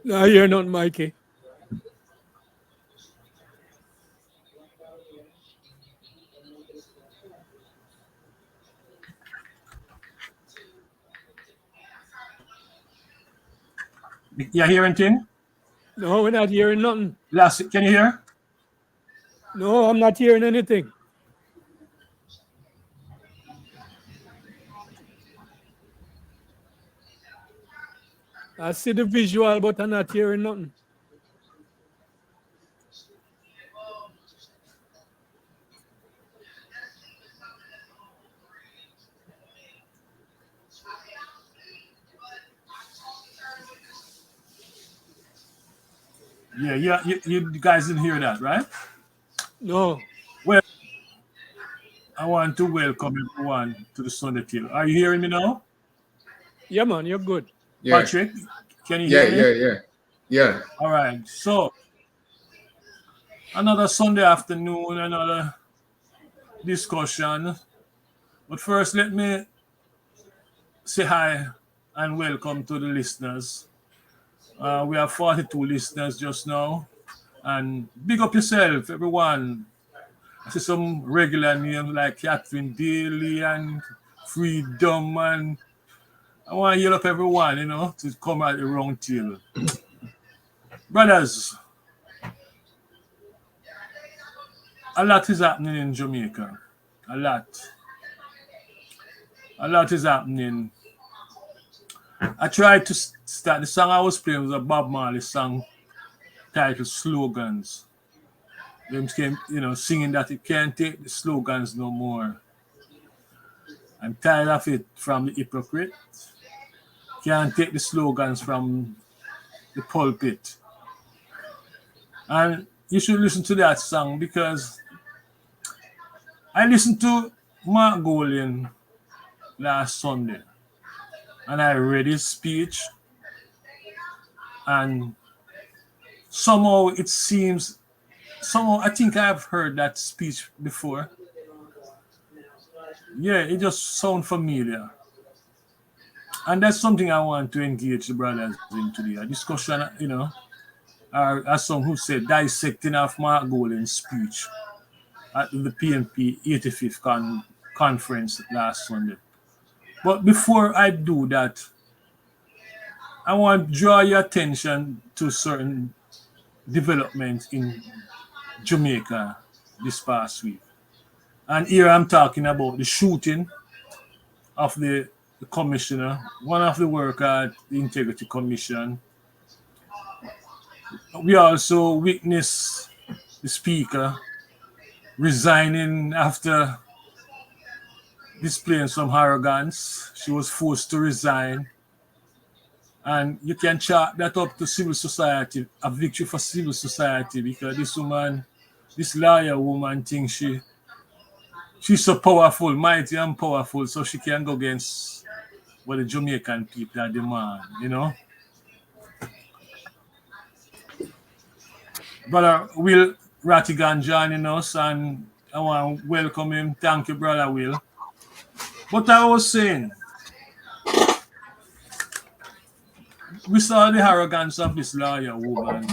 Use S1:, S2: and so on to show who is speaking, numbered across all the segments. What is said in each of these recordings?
S1: No, you're not, Mikey.
S2: You hear anything?
S1: No, we're not hearing nothing.
S2: Last, can you hear?
S1: No, I'm not hearing anything. I see the visual, but I'm not hearing nothing.
S2: Yeah, yeah, you guys didn't hear that, right?
S1: No.
S2: Well, I want to welcome everyone to the Sunday Kill. Are you hearing me now?
S1: Yeah, man, you're good.
S3: Yeah,
S2: Patrick, can you
S3: yeah,
S2: hear me?
S3: yeah, yeah, yeah.
S2: All right. So, another Sunday afternoon, another discussion. But first, let me say hi and welcome to the listeners. We have 42 listeners just now. And big up yourself, everyone. I see some regular names like Catherine Daly and Freedom. And I want to yell up everyone, to come at the round table. Brothers, a lot is happening in Jamaica. A lot. A lot is happening. I tried to start the song I was playing was a Bob Marley song titled Slogans. Them came, singing that it can't take the slogans no more. I'm tired of it from the hypocrite. Can't take the slogans from the pulpit. And you should listen to that song because I listened to Mark Golian last Sunday and I read his speech and somehow it seems somehow I think I've heard that speech before. Yeah, it just sounds familiar. And that's something I want to engage the brothers in today. A discussion, or as some who said, dissecting of Mark Golan's speech at the PNP 85th conference last Sunday. But before I do that, I want to draw your attention to certain developments in Jamaica this past week. And here I'm talking about the shooting of the commissioner, one of the workers at the Integrity Commission. We also witnessed the speaker resigning after displaying some arrogance. She was forced to resign. And you can chalk that up to civil society, a victory for civil society, because this woman, this lawyer woman thinks she's so powerful, mighty and powerful, so she can go against what the Jamaican people are demand. Brother Will Rattigan joining us, and I want to welcome him. Thank you, Brother Will. But I was saying, we saw the arrogance of this lawyer woman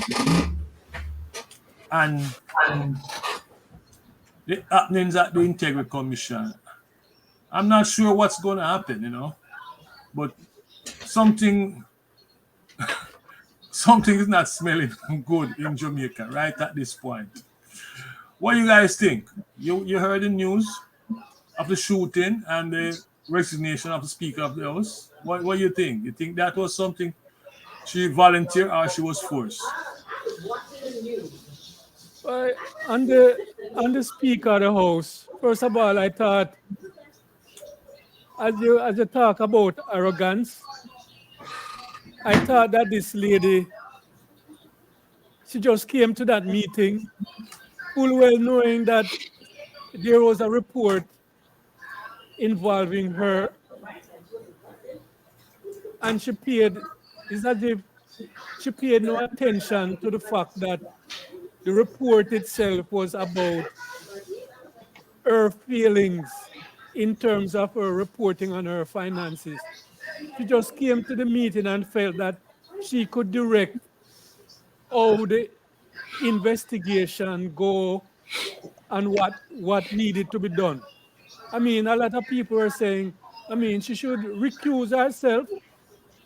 S2: and the happenings at the Integrity Commission. I'm not sure what's going to happen, but something is not smelling good in Jamaica right at this point. What do you guys think? You heard the news of the shooting and the resignation of the Speaker of the House? What do you think? You think that was something she volunteered or she was forced?
S1: Uh, on the Speaker of the House, first of all, I thought, as you talk about arrogance, I thought that this lady, she just came to that meeting full well knowing that there was a report involving her, and it's as if she paid no attention to the fact that the report itself was about her feelings in terms of her reporting on her finances. She just came to the meeting and felt that she could direct how the investigation go and what needed to be done. I mean, a lot of people are saying, I mean, she should recuse herself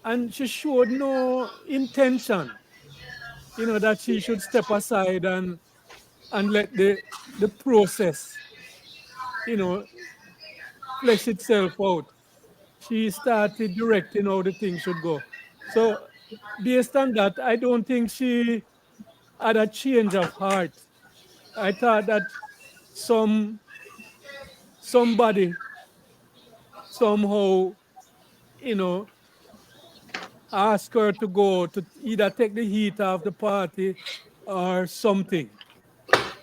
S1: and she showed no intention, that she should step aside and let the process, you know, flesh itself out. She started directing how the thing should go. So based on that, I don't think she had a change of heart. I thought that somebody somehow, you know, asked her to go to either take the heat off the party or something,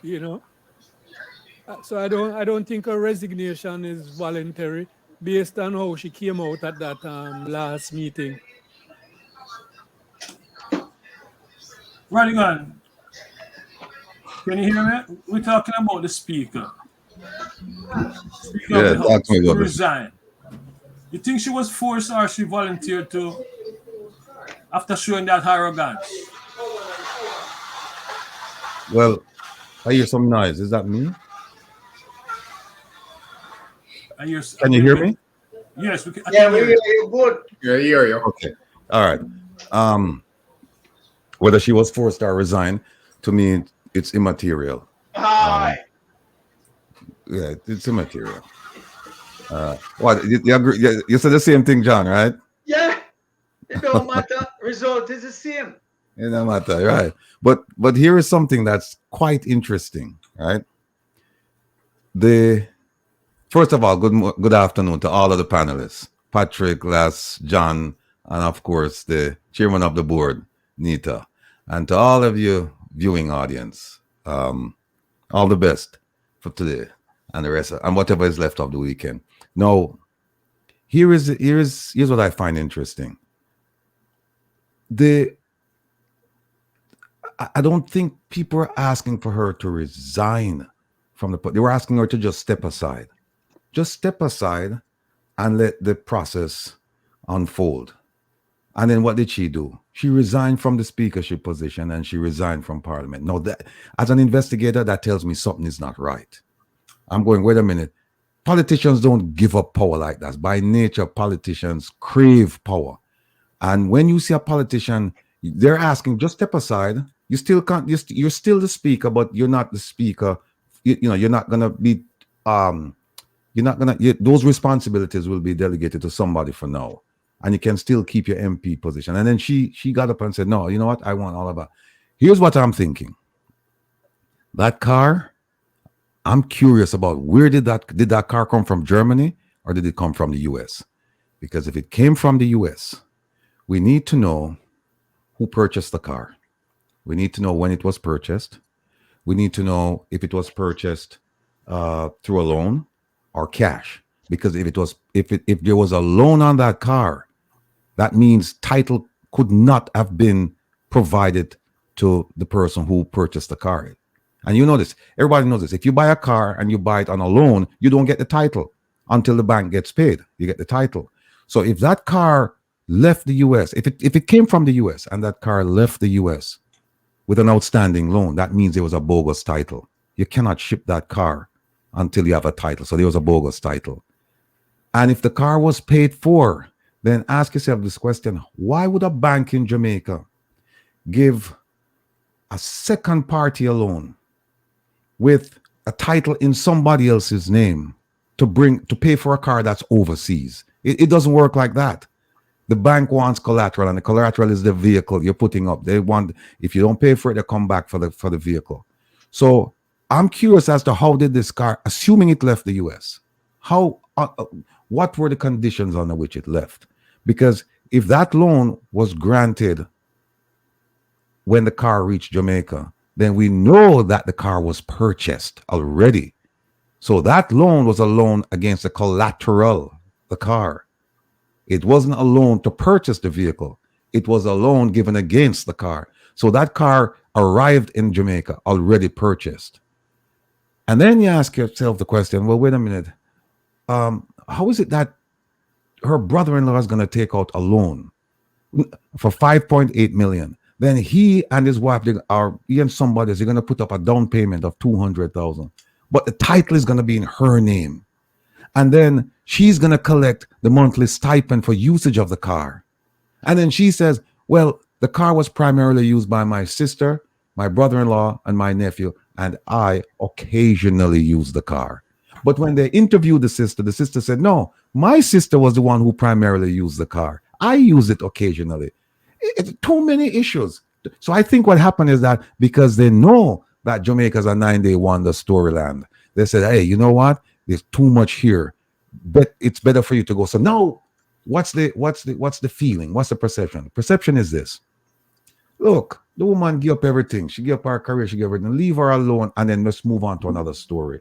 S1: you know. So I don't think her resignation is voluntary based on how she came out at that last meeting.
S2: Radigan, can you hear me? We're talking about the Speaker of
S3: Yeah,
S2: the
S3: talk to
S2: House,
S3: me
S2: to
S3: about this.
S2: resign. You think she was forced or she volunteered to after showing that arrogance?
S3: Well, I hear some noise. Is that me? Can you hear me?
S2: Yes, I
S4: Yeah,
S2: can
S4: we
S2: hear
S4: hear
S2: you.
S4: you good.
S5: Yeah, I hear you.
S3: Okay. All right. Um, whether she was forced or resigned, to me, it's immaterial.
S4: Hi.
S3: Yeah, it's immaterial. What you agree? You said the same thing, John, right?
S4: Yeah, it don't matter. Result is the same.
S3: It don't matter, right? But here is something that's quite interesting, right? The First of all, good afternoon to all of the panelists, Patrick, Les, John, and of course the chairman of the board, Nita, and to all of you viewing audience. All the best for today and the rest and whatever is left of the weekend. Now, here's what I find interesting. The I don't think people are asking for her to resign from the. They were asking her to just step aside. Just step aside and let the process unfold. And then what did she do? She resigned from the speakership position and she resigned from parliament. Now, that as an investigator, that tells me something is not right. I'm going, wait a minute. Politicians don't give up power like that. By nature, politicians crave power. And when you see a politician, they're asking, just step aside. You still can't, you're still the speaker, but you're not the speaker. You're not going to be, those responsibilities will be delegated to somebody for now. And you can still keep your MP position. And then she got up and said, no, you know what? I want all of that. Here's what I'm thinking. That car, I'm curious about did that car come from Germany or did it come from the US? Because if it came from the US, we need to know who purchased the car. We need to know when it was purchased. We need to know if it was purchased through a loan or cash. Because if there was a loan on that car, that means title could not have been provided to the person who purchased the car. And you know this, everybody knows this. If you buy a car and you buy it on a loan, you don't get the title until the bank gets paid. You get the title. So if that car left the US, if it came from the US and that car left the US with an outstanding loan, that means there was a bogus title. You cannot ship that car until you have a title. So there was a bogus title. And if the car was paid for, then ask yourself this question: why would a bank in Jamaica give a second party a loan with a title in somebody else's name to pay for a car that's overseas? It doesn't work like that. The bank wants collateral, and the collateral is the vehicle you're putting up. They want, if you don't pay for it, they come back for the vehicle. So I'm curious as to how did this car, assuming it left the US, what were the conditions under which it left? Because if that loan was granted when the car reached Jamaica, then we know that the car was purchased already. So that loan was a loan against the collateral, the car. It wasn't a loan to purchase the vehicle. It was a loan given against the car. So that car arrived in Jamaica already purchased. And then you ask yourself the question, well, wait a minute. How is it that her brother-in-law is going to take out a loan for 5.8 million? then he and his wife, he and somebody they're going to put up a down payment of 200,000, but the title is going to be in her name, and then she's going to collect the monthly stipend for usage of the car. And then she says, well, the car was primarily used by my sister, my brother-in-law, and my nephew, and I occasionally use the car. But when they interviewed the sister said, no, my sister was the one who primarily used the car. I use it occasionally. It's too many issues. So I think what happened is that because they know that Jamaica's a 9-day wonder storyland, they said, hey, you know what? There's too much here, but it's better for you to go. So now, what's the feeling? What's the perception? The perception is this. Look, the woman gave up everything. She gave up her career. She gave everything. Leave her alone, and then let's move on to another story.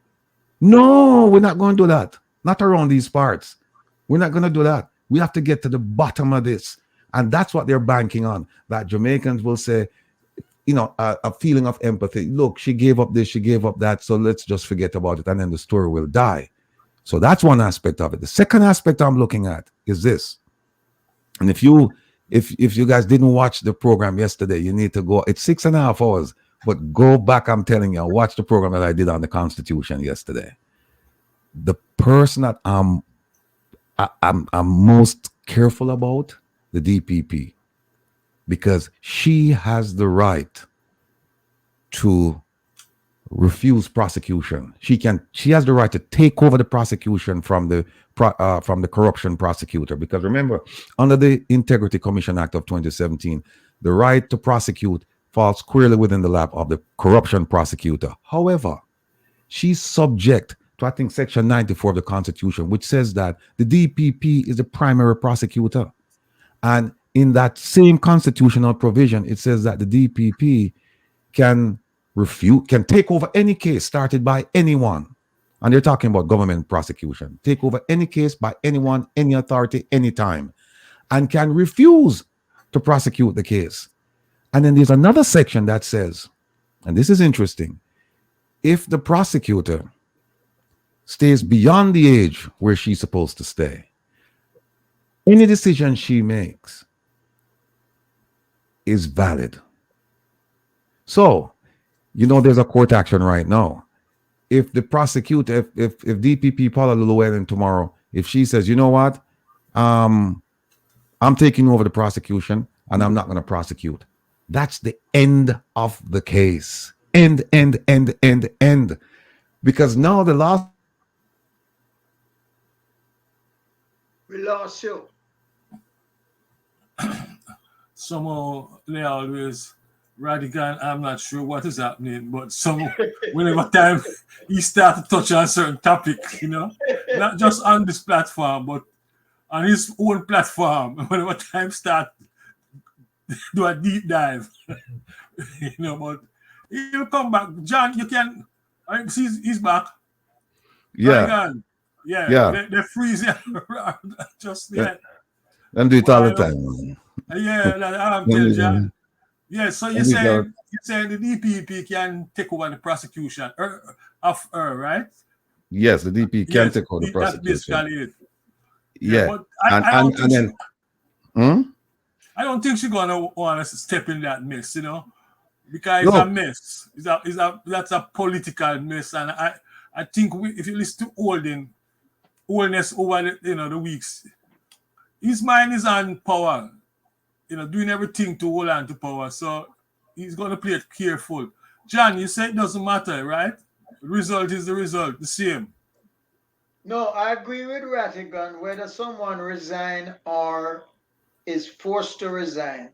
S3: No, we're not going to do that. Not around these parts. We're not going to do that. We have to get to the bottom of this. And that's what they're banking on. That Jamaicans will say, a feeling of empathy. Look, she gave up this, she gave up that. So let's just forget about it. And then the story will die. So that's one aspect of it. The second aspect I'm looking at is this. And if you guys didn't watch the program yesterday, you need to go. It's 6.5 hours. But go back, I'm telling you, watch the program that I did on the Constitution yesterday. The person that I'm most careful about, the DPP, because she has the right to refuse prosecution. She has the right to take over the prosecution from the corruption prosecutor. Because remember, under the Integrity Commission Act of 2017, the right to prosecute falls squarely within the lap of the corruption prosecutor. However, she's subject to, I think, Section 94 of the Constitution, which says that the DPP is the primary prosecutor. And in that same constitutional provision, it says that the DPP can take over any case started by anyone. And they're talking about government prosecution. Take over any case by anyone, any authority, anytime, and can refuse to prosecute the case. And then there's another section that says, and this is interesting, if the prosecutor stays beyond the age where she's supposed to stay, any decision she makes is valid. So, there's a court action right now. If the prosecutor, if DPP Paula Llewellyn tomorrow, if she says, you know what, I'm taking over the prosecution and I'm not going to prosecute, that's the end of the case. End. Because now the last.
S4: We lost you.
S2: Somehow they always radical. I'm not sure what is happening, but whenever time he start to touch on a certain topic, not just on this platform, but on his own platform, whenever time start do a deep dive, but he'll come back. John, you can. He's back.
S3: Yeah.
S2: They freeze it just yet.
S3: Them do it all the time, man.
S2: I'm telling you. Yeah, so you're saying the DPP can take over the prosecution of her, right?
S3: Yes, the DPP can take over the prosecution.
S2: That's basically it.
S3: Yeah.
S2: But I don't think she's gonna want us to step in that mess, because it's a mess. That's a political mess, and I think if you listen to Holness over the weeks, his mind is on power, doing everything to hold on to power. So he's going to play it careful. John, you said it doesn't matter, right? The result is the result, the same.
S4: No, I agree with Rattigan. Whether someone resign or is forced to resign,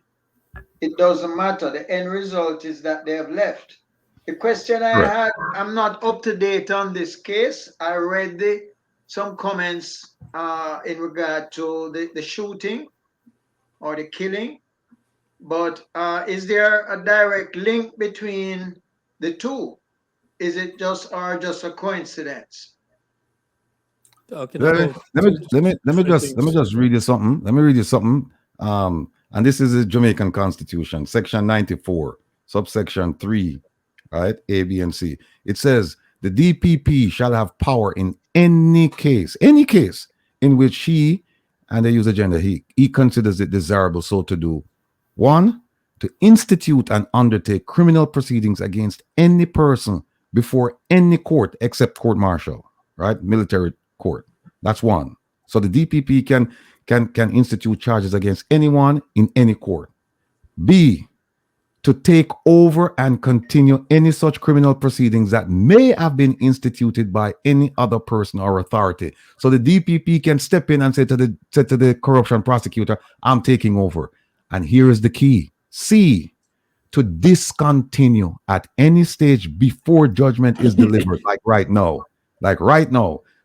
S4: it doesn't matter. The end result is that they have left. The question I had, I'm not up to date on this case. I read some comments in regard to the shooting or the killing, but is there a direct link between the two? Is it just a coincidence?
S3: Let me just read you something. Let me read you something. And this is the Jamaican Constitution, Section 94, subsection 3, right? A, B, and C. It says the DPP shall have power in any case in which he, and they use a gender, he considers it desirable so to do. 1, to institute and undertake criminal proceedings against any person before any court except court martial, right? Military court. That's one. So the DPP can institute charges against anyone in any court. B, to take over and continue any such criminal proceedings that may have been instituted by any other person or authority. So the DPP can step in and say to the corruption prosecutor, I'm taking over. And here is the key. C, to discontinue at any stage before judgment is delivered, like right now,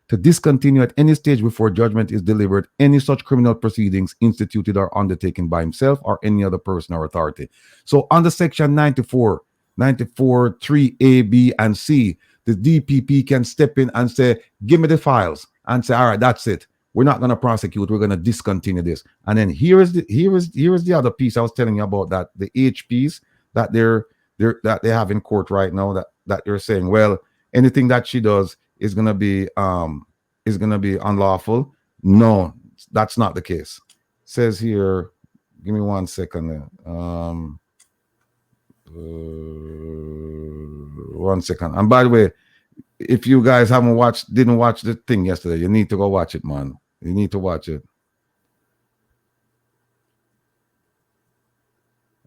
S3: to discontinue at any stage before judgment is delivered any such criminal proceedings instituted or undertaken by himself or any other person or authority. So under section 94, 3A, B, and C, the DPP can step in and say, give me the files, and say, all right, that's it. We're not going to prosecute. We're going to discontinue this. And then here is the other piece I was telling you about, that the HPs that they have in court right now, that they're saying, well, anything that she does is going to be unlawful. No, that's not the case. It says here, give me 1 second. 1 second. And by the way, if you guys didn't watch the thing yesterday, you need to go watch it, man. You need to watch it.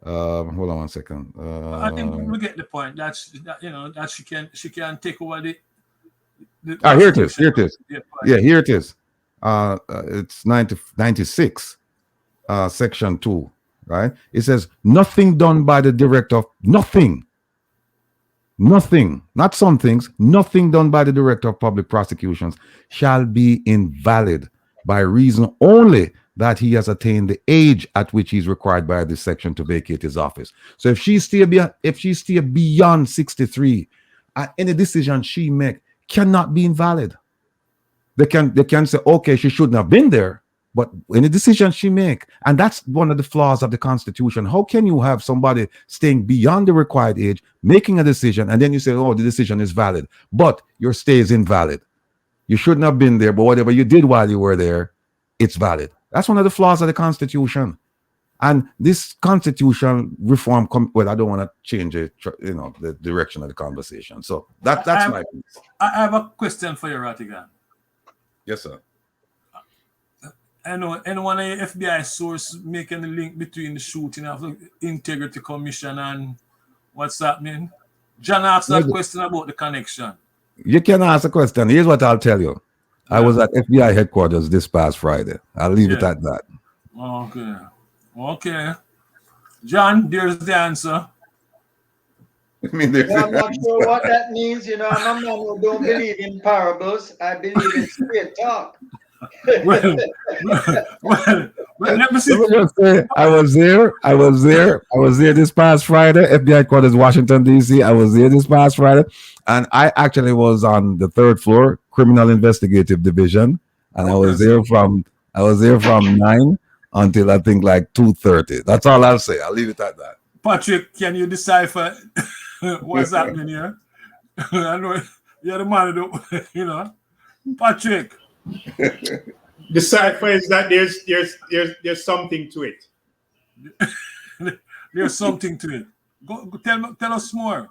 S3: Hold on 1 second.
S2: I think we get the point. That she can take over the
S3: here it is. Yeah, here it is. It's 96, section 2, right? It says nothing done by the director of nothing, not some things, nothing done by the director of public prosecutions shall be invalid by reason only that he has attained the age at which he's required by this section to vacate his office. So if she stay beyond 63, any decision she make cannot be invalid. They can say, okay, she shouldn't have been there, but any decision she make, and that's one of the flaws of the Constitution. How can you have somebody staying beyond the required age, making a decision, and then you say, oh, the decision is valid, but your stay is invalid. You shouldn't have been there, but whatever you did while you were there, it's valid. That's one of the flaws of the Constitution. And this constitution reform, I don't want to change it, the direction of the conversation. So that's my piece.
S2: I have a question for you, Ratigan.
S3: Yes, sir.
S2: I know anyone at the FBI source making the link between the shooting of the Integrity Commission and what's happening? John asked that question about the connection.
S3: You can ask a question. Here's what I'll tell you. Yeah. I was at FBI headquarters this past Friday. I'll leave it at that.
S2: Okay. John, there's the answer.
S4: I'm not sure what that means. I'm a man who don't believe in parables. I believe in straight talk.
S2: well, let me see.
S3: I was there this past Friday, FBI headquarters, Washington, D.C. I was there this past Friday, and I actually was on the 3rd floor, Criminal Investigative Division, and I was there from 9 until I think like 2:30. That's all I'll say. I'll leave it at that.
S2: Patrick, can you decipher what's happening here? I know you're the man who Patrick.
S5: Decipher is that there's something to it.
S2: There's something to it. Go tell us more.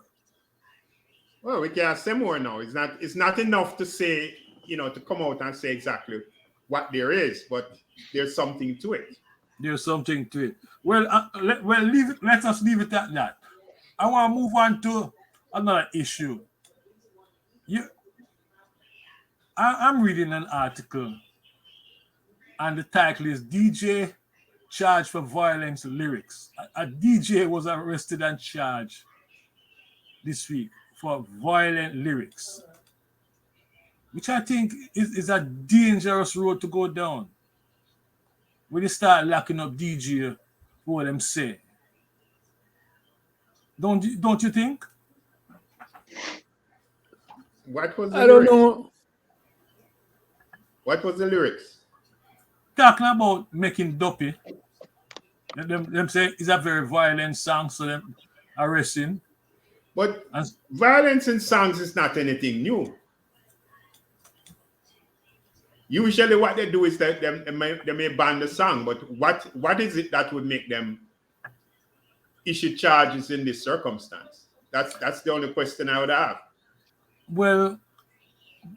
S5: Well, we can't say more now. It's not enough to say, to come out and say exactly what there is, but there's something to it.
S2: There's something to it. Well, let us leave it at that. I want to move on to another issue. I'm reading an article, and the title is DJ Charged for Violence Lyrics. A DJ was arrested and charged this week for violent lyrics, which I think is a dangerous road to go down. When you start locking up DJ for what them say. Don't you think?
S5: What was the
S1: I
S5: lyrics?
S1: don't know.
S5: What was the lyrics?
S2: Talking about making dopey. Them say it's a very violent song, so them arresting.
S5: But violence in songs is not anything new. Usually what they do is that they may ban the song, but what is it that would make them issue charges in this circumstance? That's the only question I would have.
S2: Well,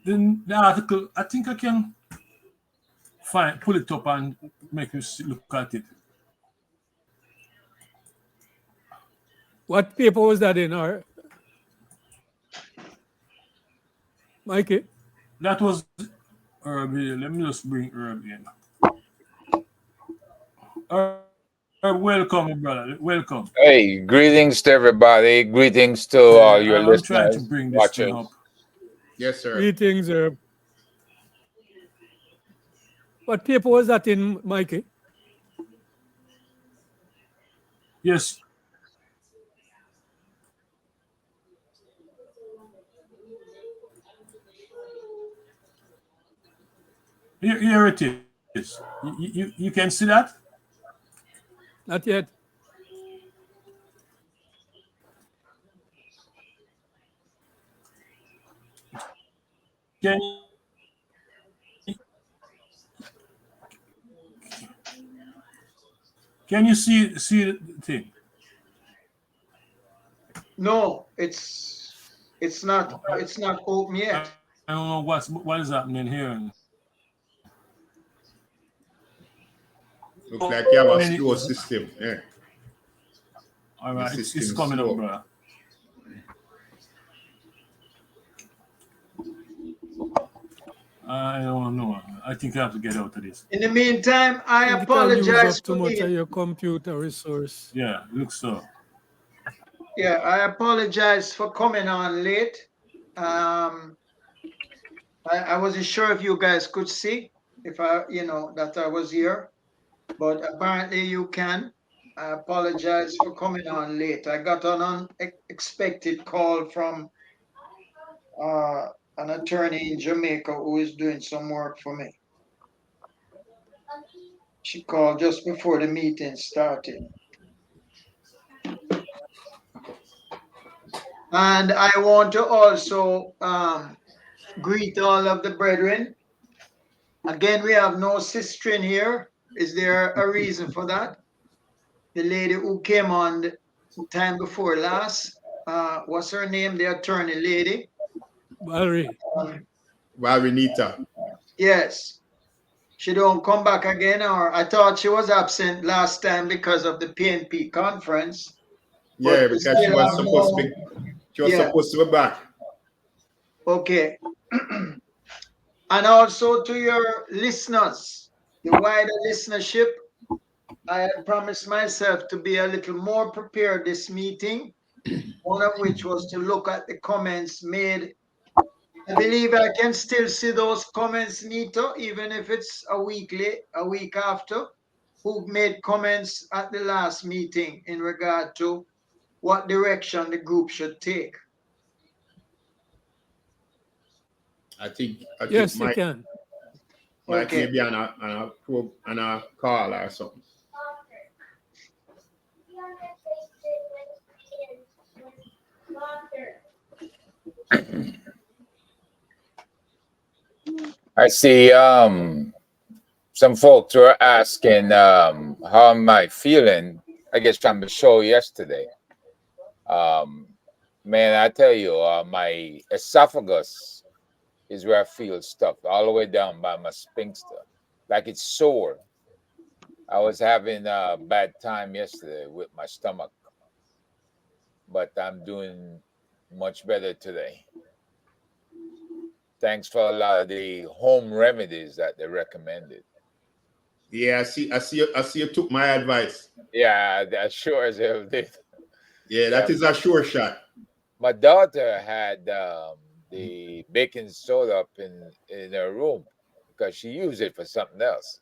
S2: the article, I think I can pull it up and make you look at it.
S1: What paper was that in? Or Mikey?
S2: That was Herb here. Let me just bring Herb in. Herb, welcome, brother. Welcome.
S6: Hey, greetings to everybody. Greetings to all your
S2: I'm trying to
S6: listeners,
S2: bring this
S6: watchers.
S2: thing up.
S5: Yes, sir.
S1: Greetings, Herb. What paper was that in, Mikey?
S2: Yes. Here it is. You can see that?
S1: Not yet.
S2: Can Can you see the thing?
S4: No, it's not open yet.
S2: I don't know what is happening here.
S5: Look like you have a slow system. Yeah.
S2: All right,
S5: The
S2: it's
S5: system is
S2: coming
S5: slow.
S2: up, brother. I don't know. I think I have to get out of this.
S4: In the meantime, I
S1: You can use
S4: apologize
S1: up too
S4: for
S1: much of
S4: being,
S1: your computer resource.
S2: Yeah, looks so.
S4: yeah, I apologize for coming on late. I wasn't sure if you guys could see if that I was here, but apparently you can. I apologize for coming on late. I got an unexpected call from an attorney in Jamaica who is doing some work for me. She called just before the meeting started. And I want to also greet all of the brethren. Again, we have no sister in here. Is there a reason for that? The lady who came on the time before last, what's her name? The attorney lady.
S1: Valerie.
S5: Varinita.
S4: Yes. She don't come back again, or I thought she was absent last time because of the PNP conference.
S5: Yeah,
S4: But we
S5: because she
S4: still
S5: was
S4: have
S5: supposed to
S4: no.
S5: be she was
S4: Yeah.
S5: supposed to be back.
S4: Okay. And also to your listeners, the wider listenership, I had promised myself to be a little more prepared this meeting, one of which was to look at the comments made. I believe I can still see those comments, Nito, even if it's a week after, who made comments at the last meeting in regard to what direction the group should take.
S5: I think
S1: Yes, you
S5: Mike
S1: can.
S4: Okay.
S5: may be on a call or something.
S6: I see some folks were asking how am I feeling, I guess from the show yesterday. Man, I tell you, my esophagus is where I feel stuck all the way down by my sphincter. Like it's sore. I was having a bad time yesterday with my stomach, but I'm doing much better today. Thanks for a lot of the home remedies that they recommended.
S5: Yeah, I see you took my advice.
S6: Yeah, that sure as hell did.
S5: Yeah, that is a sure shot.
S6: My daughter had the baking soda up in her room because she used it for something else.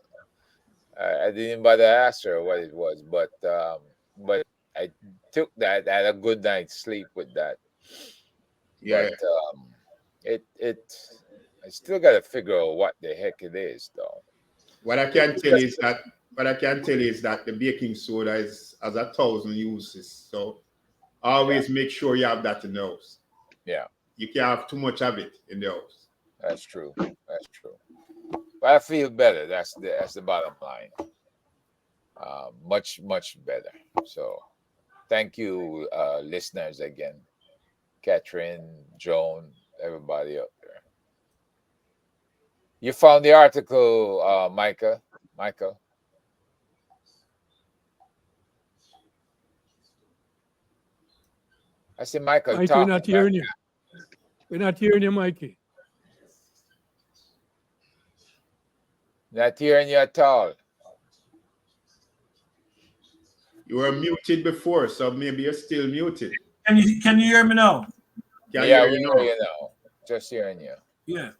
S6: I didn't bother to ask her what it was, but I took that. I had a good night's sleep with that.
S5: Yeah.
S6: But I still got to figure out what the heck it is, though.
S5: What I can tell you is that the baking soda has 1,000 uses. So always make sure you have that in the house.
S6: Yeah,
S5: You can't have too much of it in the house.
S6: that's true. That's true. But I feel better. That's the bottom line. Much better. So thank you, listeners again. Catherine, Joan, everybody up there. You found the article, Micah? Michael? I see Michael
S1: Mike, we're
S6: talking.
S1: not hearing you. We're not hearing you, Mikey.
S6: Not hearing you at all.
S5: You were muted before, so maybe you're still muted.
S2: Can you hear me now?
S5: Can
S6: Yeah,
S5: hear
S6: we
S5: you
S6: hear
S5: now.
S6: you now. Just hearing you.
S2: Yeah.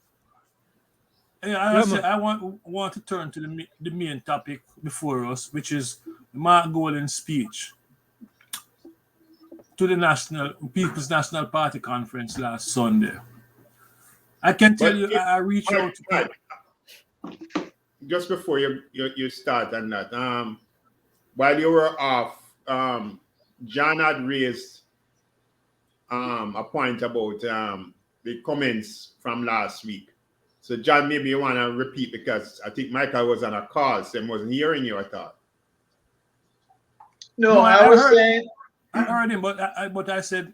S1: Yeah, man.
S2: I want to turn to the main topic before us, which is Mark Golding's speech to the People's National Party conference last Sunday. I can tell you, I reached out to
S5: Mike, just before you start on that, while you were off, John had raised a point about the comments from last week. So, John, maybe you want to repeat, because I think Michael was on a call, so he wasn't hearing you at all.
S4: No, I was saying.
S2: I heard him, but I said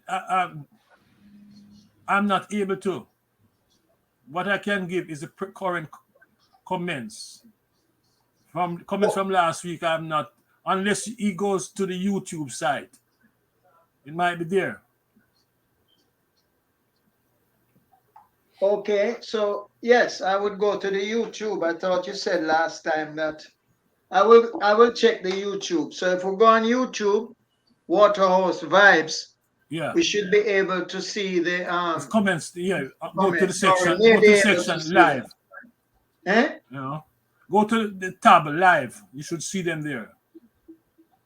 S2: I'm not able to. What I can give is the current comments from last week. I'm not, unless he goes to the YouTube site. It might be there.
S4: Okay, so yes, I would go to the YouTube. I thought you said last time that I will check the YouTube. So if we go on YouTube, Waterhouse Vibes,
S2: Yeah.
S4: we should be able to see the
S2: comments. Yeah, go to the
S4: comments. Sorry,
S2: section.
S4: we'll
S2: Go
S4: be
S2: to the
S4: able to
S2: section
S4: see
S2: live.
S4: Eh?
S2: You know, go to the tab live. You should see them there.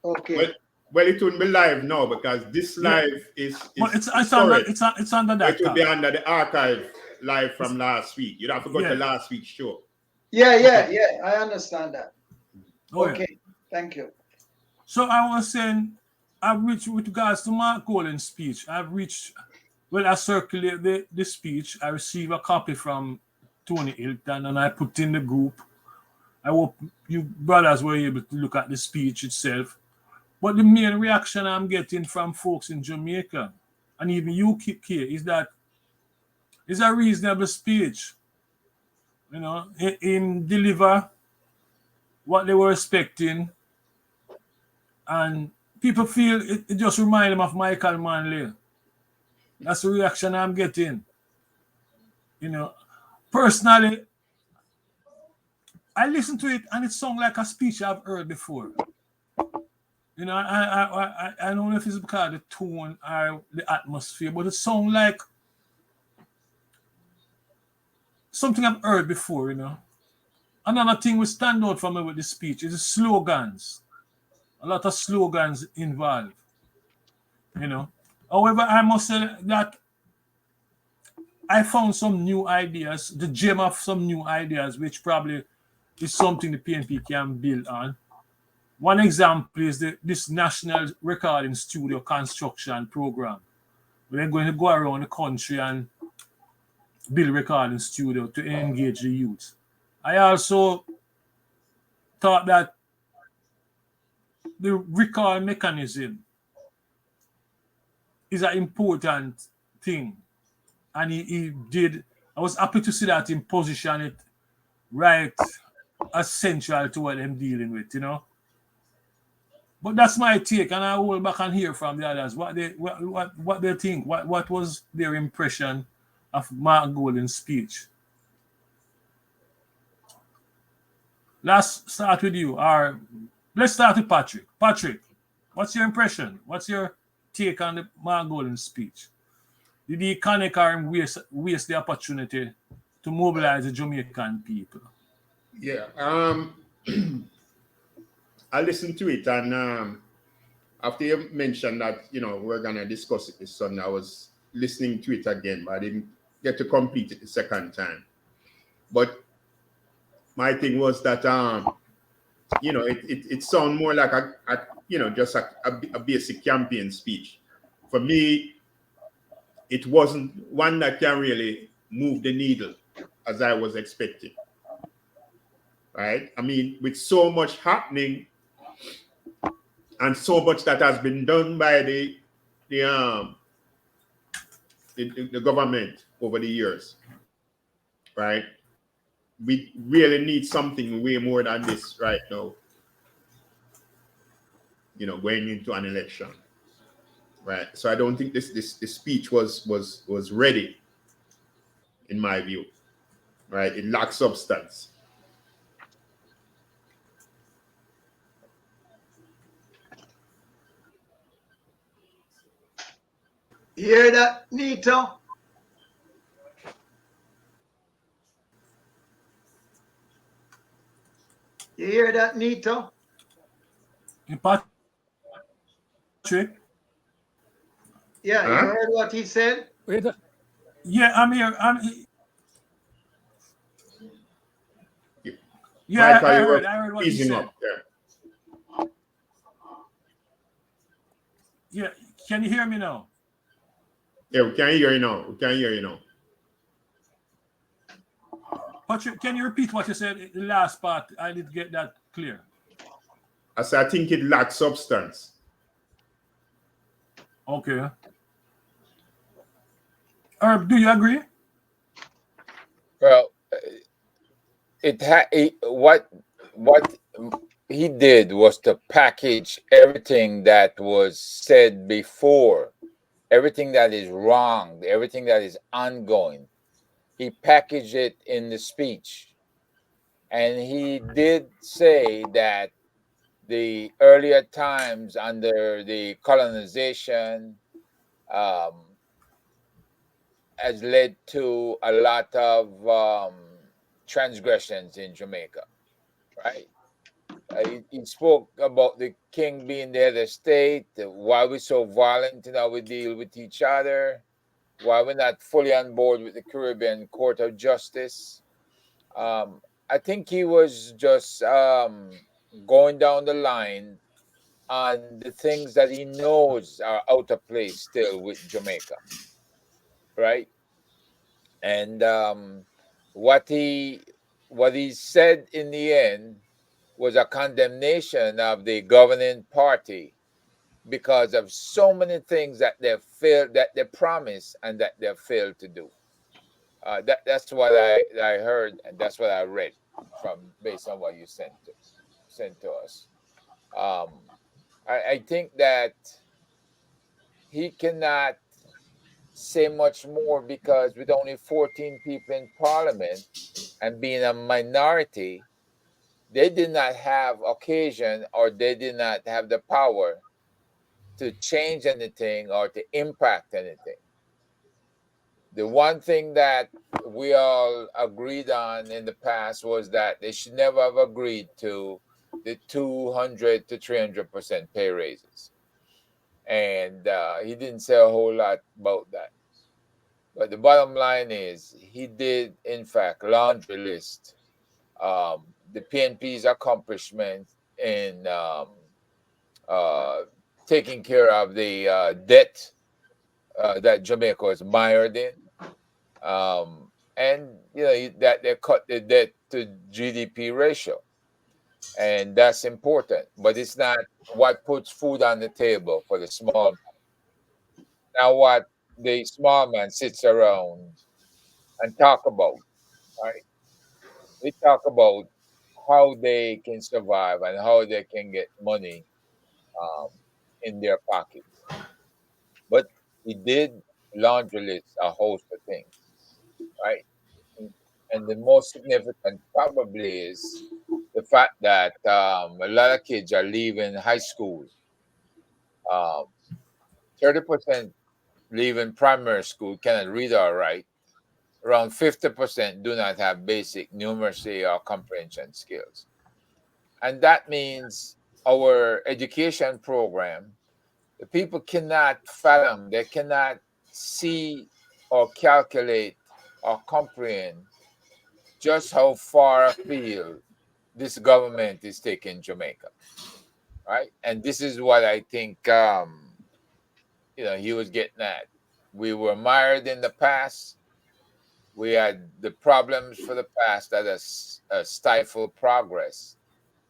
S4: Okay.
S5: Well, it wouldn't be live now, because this live is
S2: But it's
S5: current.
S2: under that.
S5: It will be under the archive live from last week. You'd have to go to last week's show.
S4: Yeah. I understand that.
S2: Oh,
S4: okay.
S2: Yeah.
S4: Thank you.
S2: So I was saying, I've reached, with regards to Mark Golding's speech, I circulated the speech. I received a copy from Tony Hilton, and I put in the group. I hope you brothers were able to look at the speech itself. But the main reaction I'm getting from folks in Jamaica, and even UK, is that it's a reasonable speech. You know, him deliver what they were expecting, and people feel it just reminds them of Michael Manley. That's the reaction I'm getting. You know, personally, I listen to it and it sounds like a speech I've heard before. You know, I don't know if it's because of the tone or the atmosphere, but it sounds like something I've heard before, you know. Another thing we stand out from it with the speech is the slogans. A lot of slogans involved, you know. However, I must say that I found some new ideas, the gem of some new ideas, which probably is something the PNP can build on. One example is this National Recording Studio Construction Program. We're going to go around the country and build a recording studio to engage the youth. I also thought that the recall mechanism is an important thing. And he did. I was happy to see that him position it right as central to what I'm dealing with, you know. But that's my take, and I will back and hear from the others what they think, what was their impression of Mark Golding's speech. Let's start with you, or let's start with Patrick. Patrick, what's your impression? What's your take on the Mark Golding speech? Did he connect or waste the opportunity to mobilize the Jamaican people?
S5: Yeah. I listened to it, and after you mentioned that, you know, we're gonna discuss it this Sunday, I was listening to it again, but I didn't get to complete it the second time. But my thing was that you know, it sounded more like a you know, just a basic campaign speech. For me, it wasn't one that can really move the needle as I was expecting. Right? I mean, with so much happening, And so much that has been done by the government over the years, right? We really need something way more than this right now. Going into an election, right? So I don't think this speech was ready, in my view, right? It lacks substance.
S4: You hear that, Nito? You hear that, Nito?
S2: Patrick,
S4: Yeah, you
S5: Huh?
S4: heard what he said?
S1: Wait,
S2: yeah, I'm here. Yeah,
S5: Michael, you were
S2: I heard what he
S5: easing
S2: said.
S5: up there.
S2: Yeah, can you hear me now?
S5: Yeah, we can hear you now. We can hear you now.
S2: Patrick, can you repeat what you said? The last part, I didn't get that clear.
S5: I said I think it lacks substance.
S2: Okay. Herb, do you agree?
S6: Well, what he did was to package everything that was said before, everything that is wrong, everything that is ongoing. He packaged it in the speech, and he did say that the earlier times under the colonization has led to a lot of transgressions in Jamaica, right? He spoke about the king being the head of state, why we're so violent in how we deal with each other, why we're not fully on board with the Caribbean Court of Justice. I think he was just going down the line on the things that he knows are out of place still with Jamaica, right? And what he said in the end was a condemnation of the governing party because of so many things that they promised and that they failed to do. That's what I heard, and that's what I read from based on what you sent to us. Um, I think that he cannot say much more because with only 14 people in parliament and being a minority, they did not have occasion or they did not have the power to change anything or to impact anything. The one thing that we all agreed on in the past was that they should never have agreed to the 200 to 300% pay raises. And he didn't say a whole lot about that. But the bottom line is he did, in fact, laundry list the PNP's accomplishment in uh, taking care of the debt that Jamaica was mired in. And that they cut the debt to GDP ratio, and that's important. But it's not what puts food on the table for the small man. Now, what the small man sits around and talk about, right? They talk about how they can survive and how they can get money um, in their pockets. But he did laundry list a host of things, right? And the most significant probably is the fact that a lot of kids are leaving high school. Um, 30% leaving primary school cannot read or write. Around 50% do not have basic numeracy or comprehension skills. And that means our education program, the people cannot fathom, they cannot see or calculate or comprehend just how far afield this government is taking Jamaica, right? And this is what I think he was getting at. We were mired in the past. We had the problems for the past that has stifled progress,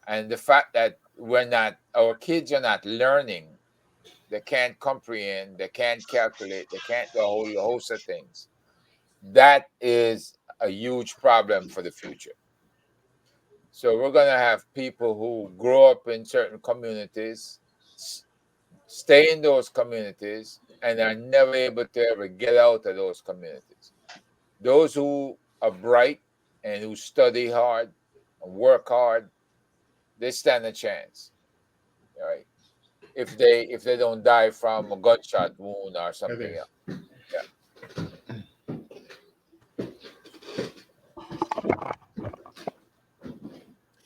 S6: And the fact that our kids are not learning, they can't comprehend, they can't calculate, they can't do a whole host of things. That is a huge problem for the future. So we're going to have people who grow up in certain communities, stay in those communities, and are never able to ever get out of those communities. Those who are bright and who study hard and work hard, they stand a chance, right? If they don't die from a gunshot wound or something else.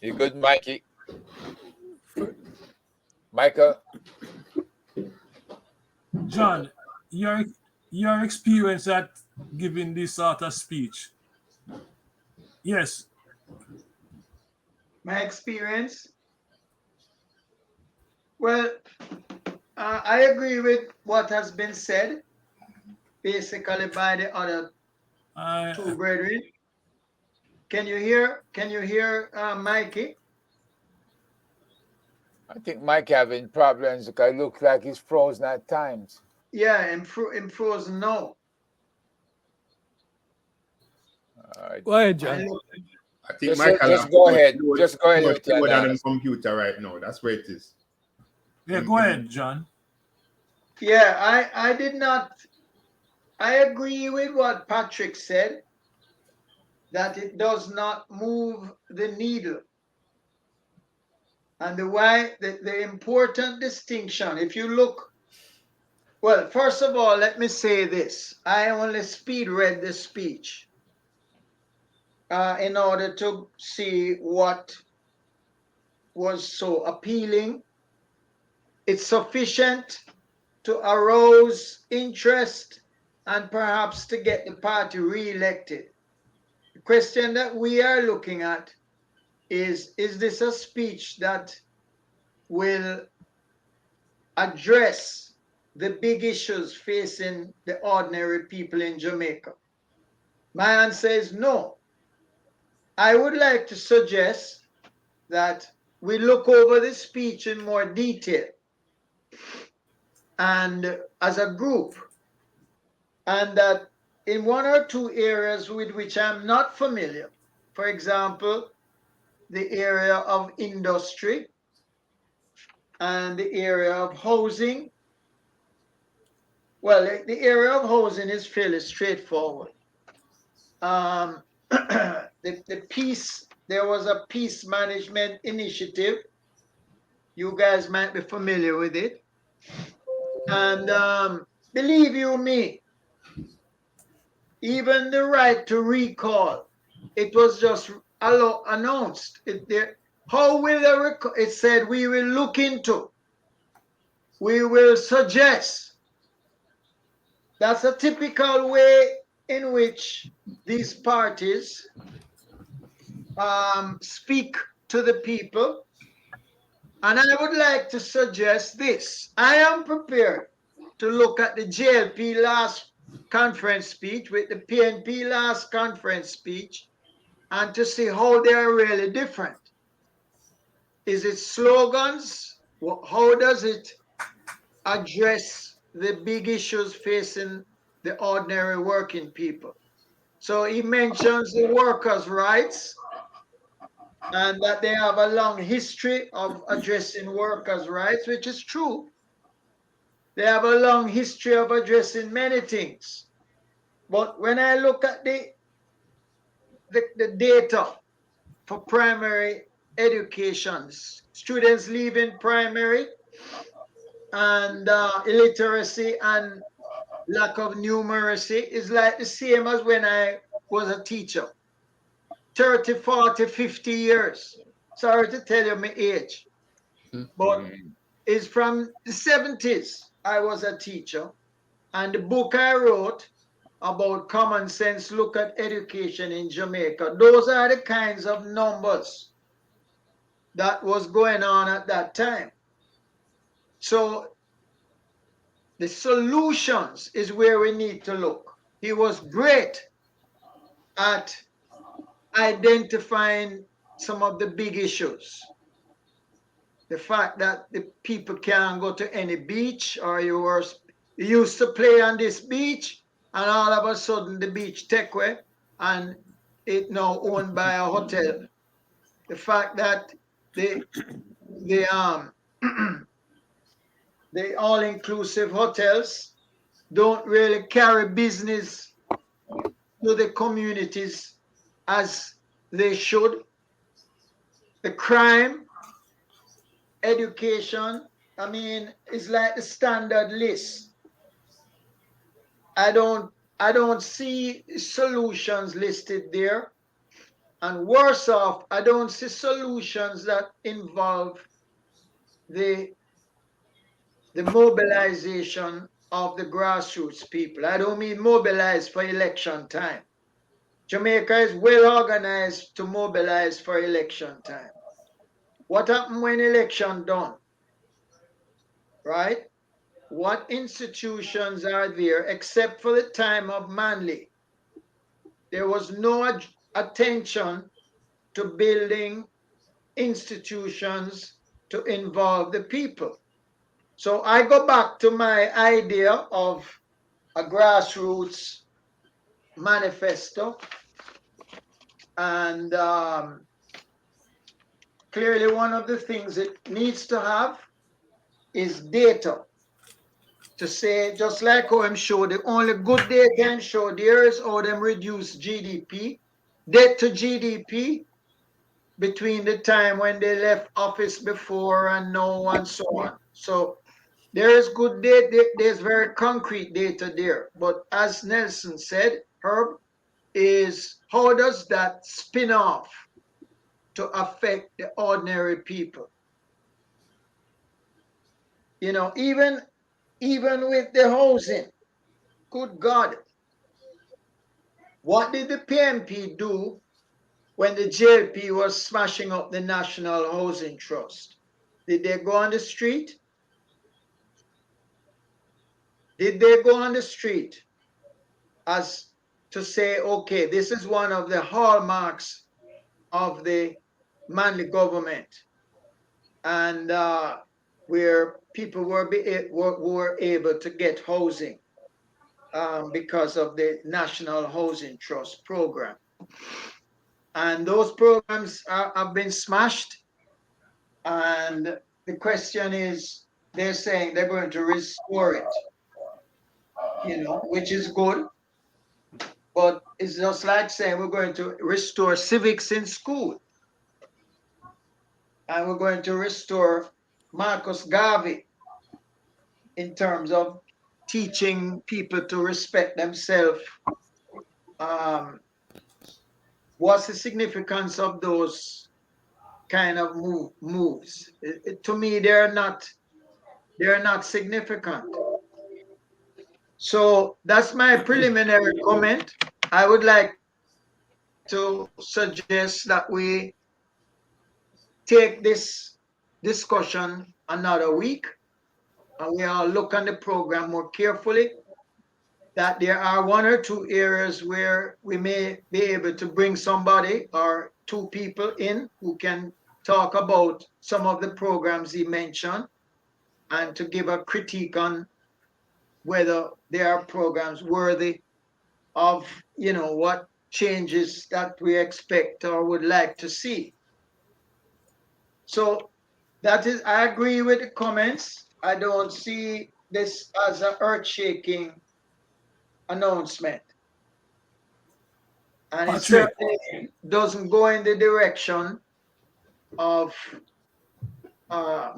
S6: You good, Mikey? Micah?
S2: John, your experience at giving this sort of speech. Yes,
S4: My experience. Well, I agree with what has been said, basically by the other two
S2: I
S4: brethren. Can you hear? Can you hear, Mikey?
S6: I think Mike having problems because it looks like he's frozen at times.
S4: Yeah, I'm frozen now.
S1: Go ahead,
S4: I
S1: John.
S4: look,
S5: I think
S6: Just,
S5: Michael
S6: just
S5: have
S6: go
S5: too much
S6: ahead.
S5: load,
S6: Just go
S5: too
S6: ahead
S5: much
S6: with your
S5: load on the
S6: analysis.
S5: computer right now. That's where it is.
S2: yeah, go ahead, John.
S4: yeah, I did not. I agree with what Patrick said, that it does not move the needle. And the important distinction, if you look, well, first of all, let me say this. I only speed read the speech in order to see what was so appealing. It's sufficient to arouse interest and perhaps to get the party re-elected. The question that we are looking at is this a speech that will address the big issues facing the ordinary people in Jamaica? My answer is no. I would like to suggest that we look over the speech in more detail and as a group, and that in one or two areas with which I'm not familiar, for example, the area of industry and the area of housing. Well, the area of housing is fairly straightforward. The peace, there was a peace management initiative. You guys might be familiar with it. And believe you me, even the right to recall, it was just announced. How will it said we will look into, we will suggest. That's a typical way in which these parties speak to the people. And I would like to suggest this. I am prepared to look at the JLP last conference speech with the PNP last conference speech and to see how they are really different. Is it slogans? How does it address the big issues facing the ordinary working people? So he mentions the workers' rights and that they have a long history of addressing workers' rights, which is true. They have a long history of addressing many things. But when I look at the data for primary education, students leaving primary and illiteracy and lack of numeracy is like the same as when I was a teacher. 30, 40, 50 years. Sorry to tell you my age, but it's from the 70s. I was a teacher, and the book I wrote about common sense look at education in Jamaica, those are the kinds of numbers that was going on at that time. So the solutions is where we need to look. He was great at identifying some of the big issues. the fact that the people can't go to any beach, or you used to play on this beach, and all of a sudden the beach take away, and it now owned by a hotel. The fact that the the all-inclusive hotels don't really carry business to the communities as they should. The crime, education, I mean, it's like the standard list. I don't see solutions listed there. And worse off, I don't see solutions that involve the mobilization of the grassroots people. I don't mean mobilize for election time. Jamaica is well organized to mobilize for election time. What happened when election done? Right? What institutions are there except for the time of Manley? There was no attention to building institutions to involve the people. So I go back to my idea of a grassroots manifesto, and clearly one of the things it needs to have is data to say, just like how I'm showed, the only good data I'm showed there is how them reduce GDP, debt to GDP, between the time when they left office before and now, and so on. So there is good data, there's very concrete data there. But as Nelson said, Herb, is how does that spin off to affect the ordinary people? You know, even with the housing, good God, what did the PMP do when the JLP was smashing up the National Housing Trust? Did they go on the street? Did they go on the street as to say, okay, this is one of the hallmarks of the Manley government, and where people were able to get housing because of the National Housing Trust program? And those programs have been smashed. And the question is, they're saying they're going to restore it, you know, which is good. But it's just like saying we're going to restore civics in school. And we're going to restore Marcus Garvey in terms of teaching people to respect themselves. What's the significance of those kind of moves? To me, they're not significant. So that's my preliminary comment. I would like to suggest that we take this discussion another week, and we all look on the program more carefully, that there are one or two areas where we may be able to bring somebody or two people in who can talk about some of the programs he mentioned, and to give a critique on whether there are programs worthy of, you know, what changes that we expect or would like to see. So that is, I agree with the comments. I don't see this as an earth-shaking announcement. And it certainly doesn't go in the direction of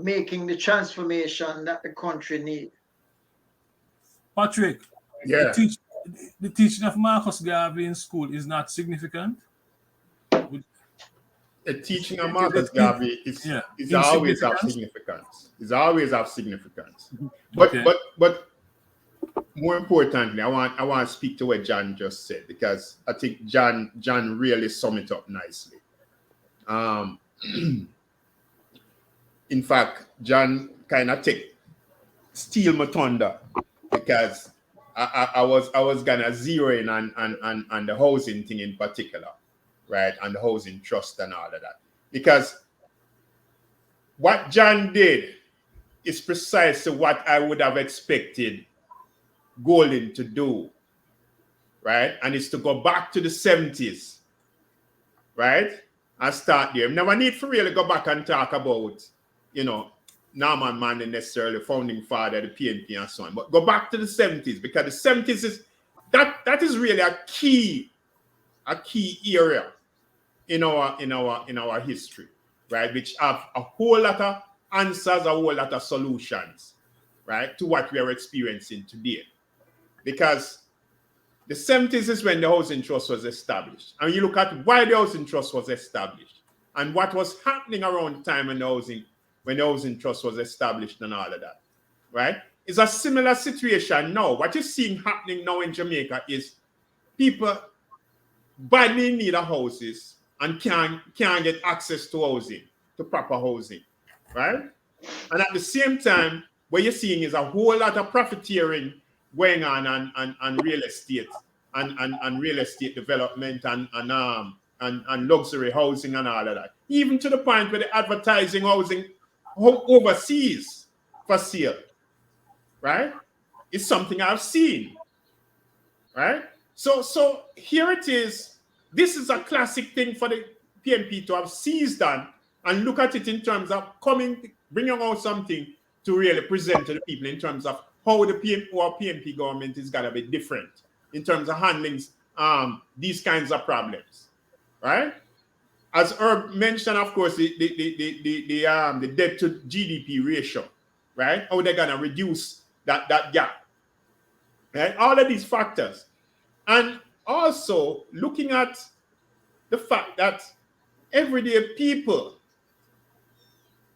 S4: making the transformation that the country needs.
S2: Patrick,
S5: Yeah.
S2: the teaching of Marcus Garvey in school is not significant.
S5: The teaching of Marcus Garvey is always of significance. It's always of significance. But more importantly, I want to speak to what John just said, because I think John really summed it up nicely. In fact, John kind of steal my thunder, because I was gonna zero in on the housing thing in particular, right? And the housing trust and all of that. Because what John did is precisely what I would have expected Golden to do, right? And it's to go back to the 70s, right? And start there. Never need to really go back and talk about, Norman Manley necessarily, founding father of the PNP and so on. But go back to the 70s, because the 70s is that is really a key area in our history, right? Which have a whole lot of answers, a whole lot of solutions, right, to what we are experiencing today. Because the 70s is when the housing trust was established. And you look at why the housing trust was established and what was happening around the time when the housing trust was established and all of that, right? It's a similar situation now. What you're seeing happening now in Jamaica is people badly need houses and can't get access to housing, to proper housing, right? And at the same time, what you're seeing is a whole lot of profiteering going on real estate and real estate development and luxury housing and all of that. Even to the point where they're advertising housing overseas for sale, right? It's something I've seen, right? So here it is. This is a classic thing for the PNP to have seized on and look at it in terms of bringing out something to really present to the people in terms of how the PNP government is going to be different in terms of handling these kinds of problems, right? As Herb mentioned, of course, the debt to GDP ratio, right? How they're going to reduce that gap, right? All of these factors. And also looking at the fact that everyday people,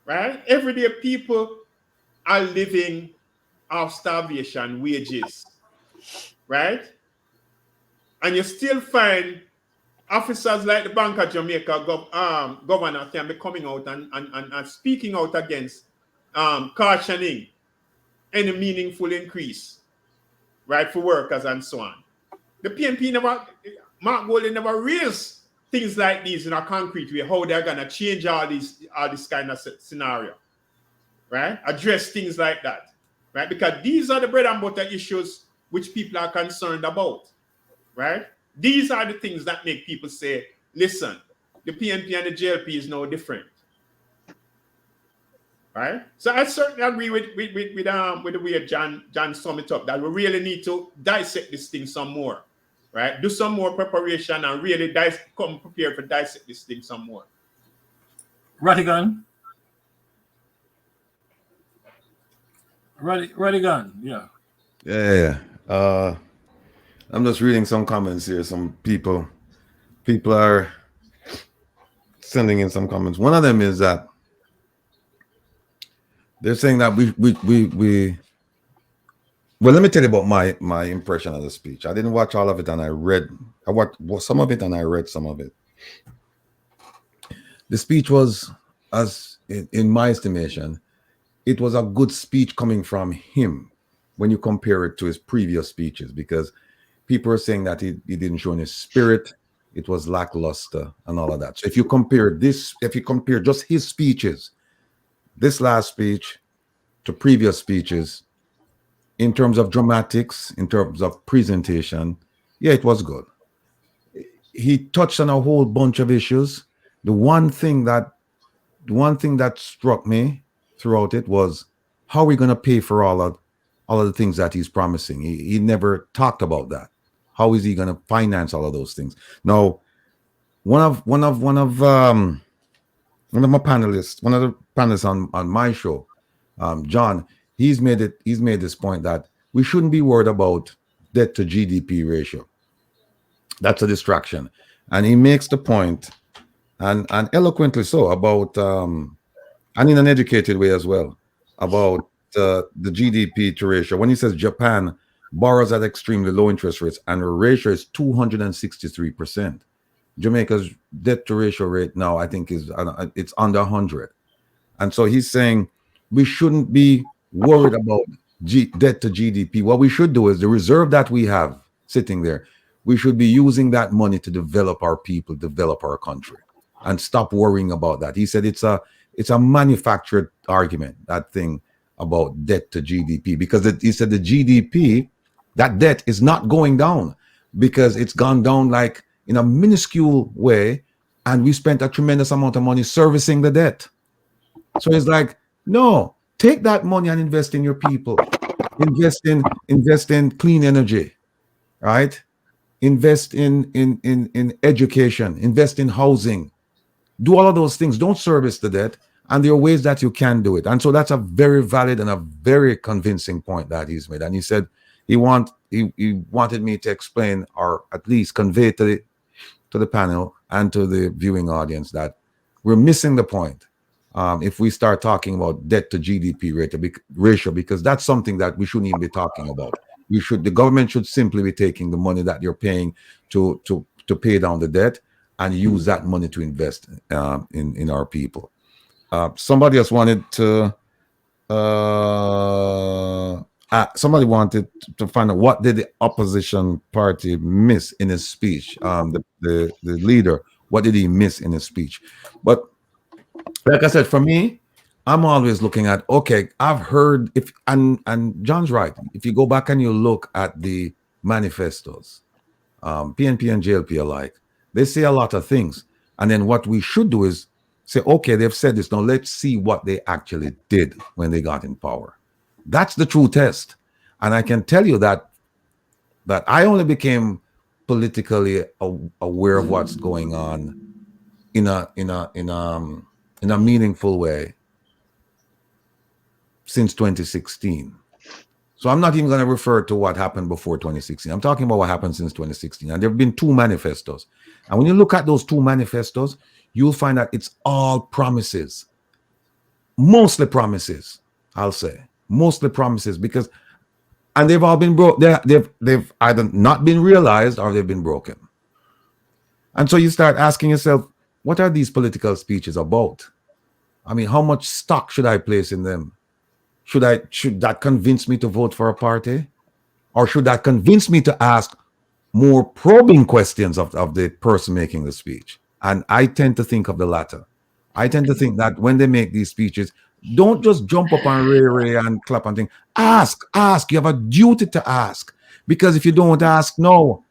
S5: right? Everyday people are living off starvation wages, right? And you still find officers like the Bank of Jamaica governor can be coming out and speaking out against cautioning any meaningful increase, right, for workers and so on. The PNP Mark Golden never raised things like these in a concrete way, how they're going to change all this kind of scenario, right? Address things like that, right? Because these are the bread and butter issues which people are concerned about, right? These are the things that make people say, listen, the PNP and the JLP is no different, right? So I certainly agree with the way John summed it up, that we really need to dissect this thing some more, right? Do some more preparation and really come prepared for dissect this thing some more.
S2: Ratigan. Ratigan, yeah.
S3: Yeah. I'm just reading some comments here. Some people are sending in some comments. One of them is that they're saying that we well, let me tell you about my impression of the speech. I didn't watch all of it, and I watched some of it and I read some of it. The speech was, as in my estimation, it was a good speech coming from him when you compare it to his previous speeches, because people are saying that he didn't show any spirit, it was lackluster and all of that. So if you compare just his speeches, this last speech to previous speeches, in terms of dramatics, in terms of presentation, yeah, it was good. He touched on a whole bunch of issues. The one thing that struck me throughout it was, how are we going to pay for all of the things that he's promising? He never talked about that. How is he going to finance all of those things? Now, one of my panelists, one of the panelists on my show, John, he's made this point that we shouldn't be worried about debt to GDP ratio. That's a distraction. And he makes the point, and eloquently so, about and in an educated way as well, about the GDP to ratio. When he says Japan borrows at extremely low interest rates and the ratio is 263%. Jamaica's debt to ratio rate now, I think, is it's under 100. And so he's saying we shouldn't be worried about debt to GDP. What we should do is the reserve that we have sitting there, we should be using that money to develop our people, develop our country, and stop worrying about that. He said it's a It's a manufactured argument, that thing about debt to GDP, because he said the GDP, that debt is not going down because it's gone down like in a minuscule way, and we spent a tremendous amount of money servicing the debt. So it's like, no, take that money and invest in your people, invest in clean energy, right? Invest in education, invest in housing, do all of those things. Don't service the debt. And there are ways that you can do it. And so that's a very valid and a very convincing point that he's made. And he said he wanted me to explain, or at least convey to the panel and to the viewing audience, that we're missing the point if we start talking about debt to GDP ratio, because that's something that we shouldn't even be talking about. The government should simply be taking the money that you're paying to pay down the debt and use that money to invest in our people. Somebody else wanted to somebody wanted to find out, what did the opposition party miss in his speech? The leader, what did he miss in his speech? But like I said, for me, I'm always looking at, okay, I've heard, and John's right. If you go back and you look at the manifestos, PNP and JLP alike, they say a lot of things. And then what we should do is say, okay, they've said this. Now let's see what they actually did when they got in power. That's the true test. And I can tell you that I only became politically aware of what's going on in a meaningful way since 2016. So I'm not even going to refer to what happened before 2016. I'm talking about what happened since 2016. And there have been 2 manifestos. And when you look at those 2 manifestos, you'll find that it's all promises. Mostly promises, I'll say. Mostly promises, because, and they've all been broke. They've either not been realized or they've been broken. And so you start asking yourself, what are these political speeches about? I mean, how much stock should I place in them? Should that convince me to vote for a party? Or should that convince me to ask more probing questions of the person making the speech? And I tend to think of the latter. I tend to think that when they make these speeches, don't just jump up and ray and clap and think. Ask. You have a duty to ask. Because if you don't ask, no,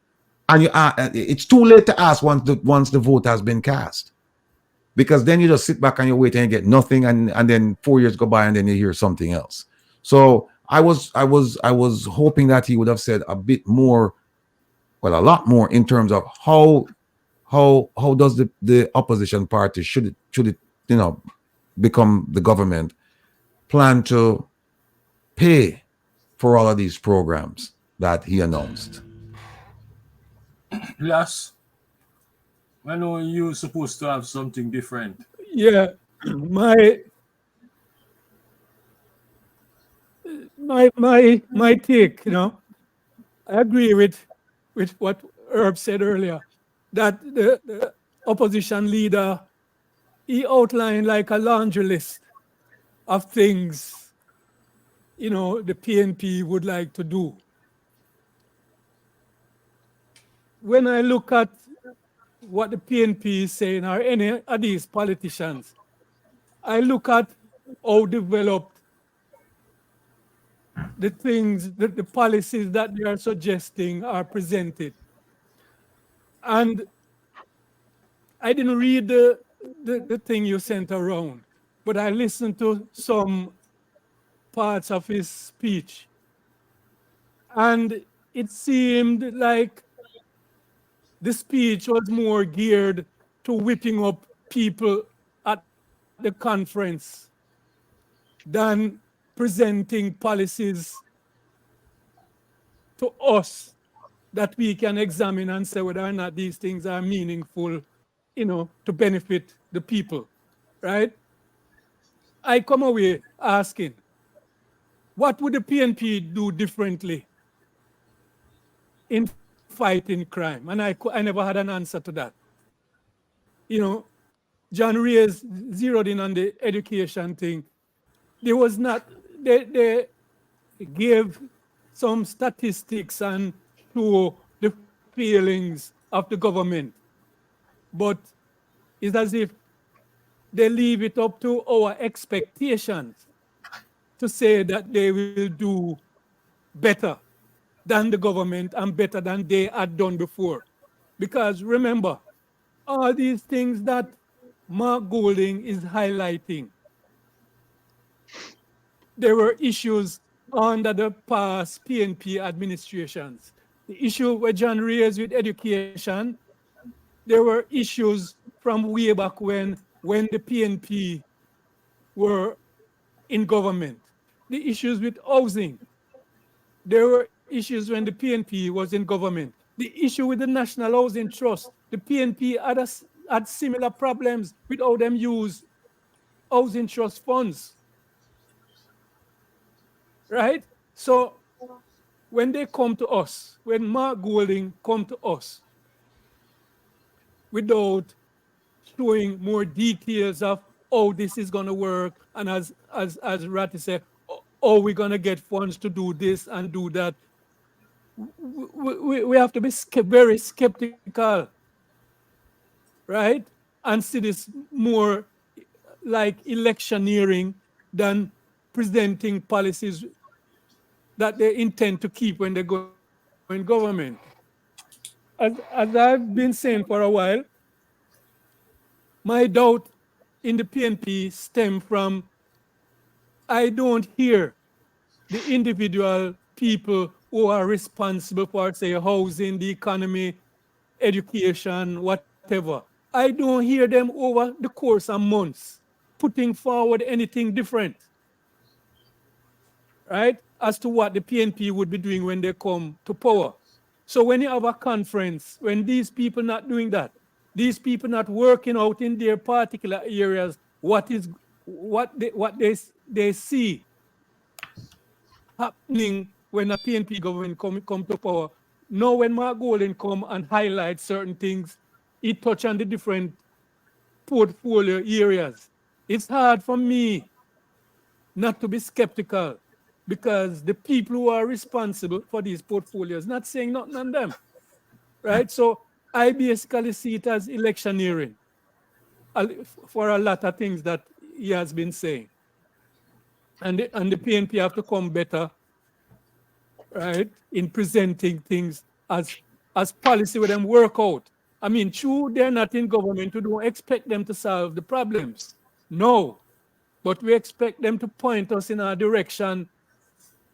S3: and it's too late to ask once the vote has been cast. Because then you just sit back and you wait and you get nothing, and then 4 years go by and then you hear something else. So I was hoping that he would have said a bit more, well, a lot more, in terms of how does the opposition party, should it become the government, plan to pay for all of these programs that he announced.
S2: Yes. I know you're supposed to have something different.
S1: Yeah, my take, I agree with what Herb said earlier, that the opposition leader, he outlined like a laundry list of things, the PNP would like to do. When I look at what the PNP is saying, or any of these politicians, I look at how developed the things, the policies that they are suggesting are presented. And I didn't read the thing you sent around, but I listened to some parts of his speech. And it seemed like the speech was more geared to whipping up people at the conference than presenting policies to us that we can examine and say whether or not these things are meaningful, to benefit the people, right? I come away asking, what would the PNP do differently in fighting crime? And I never had an answer to that. John Reyes zeroed in on the education thing. There was not, they gave some statistics and to the feelings of the government. But it's as if they leave it up to our expectations to say that they will do better than the government and better than they had done before. Because remember, all these things that Mark Golding is highlighting, there were issues under the past PNP administrations. The issue where John raised with education, there were issues from way back when the PNP were in government. The issues with housing, there were issues when the PNP was in government. The issue with the National Housing Trust, the PNP had similar problems with how them use housing trust funds, right? So when they come to us, when Mark Golding come to us without showing more details of how this is going to work, and as Ratty said, how we're going to get funds to do this and do that, we have to be very skeptical, right? And see this more like electioneering than presenting policies that they intend to keep when they go in government. As I've been saying for a while, my doubt in the PNP stem from I don't hear the individual people who are responsible for, say, housing, the economy, education, whatever. I don't hear them over the course of months putting forward anything different, right, as to what the PNP would be doing when they come to power. So when you have a conference, when these people not doing that, these people not working out in their particular areas, what they see happening when a PNP government come to power. Now when Mark Golding come and highlight certain things, he touch on the different portfolio areas. It's hard for me not to be skeptical because the people who are responsible for these portfolios not saying nothing on them, right? So I basically see it as electioneering for a lot of things that he has been saying. And the PNP have to come better, right, in presenting things as policy with them work out. I mean, true, they're not in government. We don't expect them to solve the problems. No. But we expect them to point us in a direction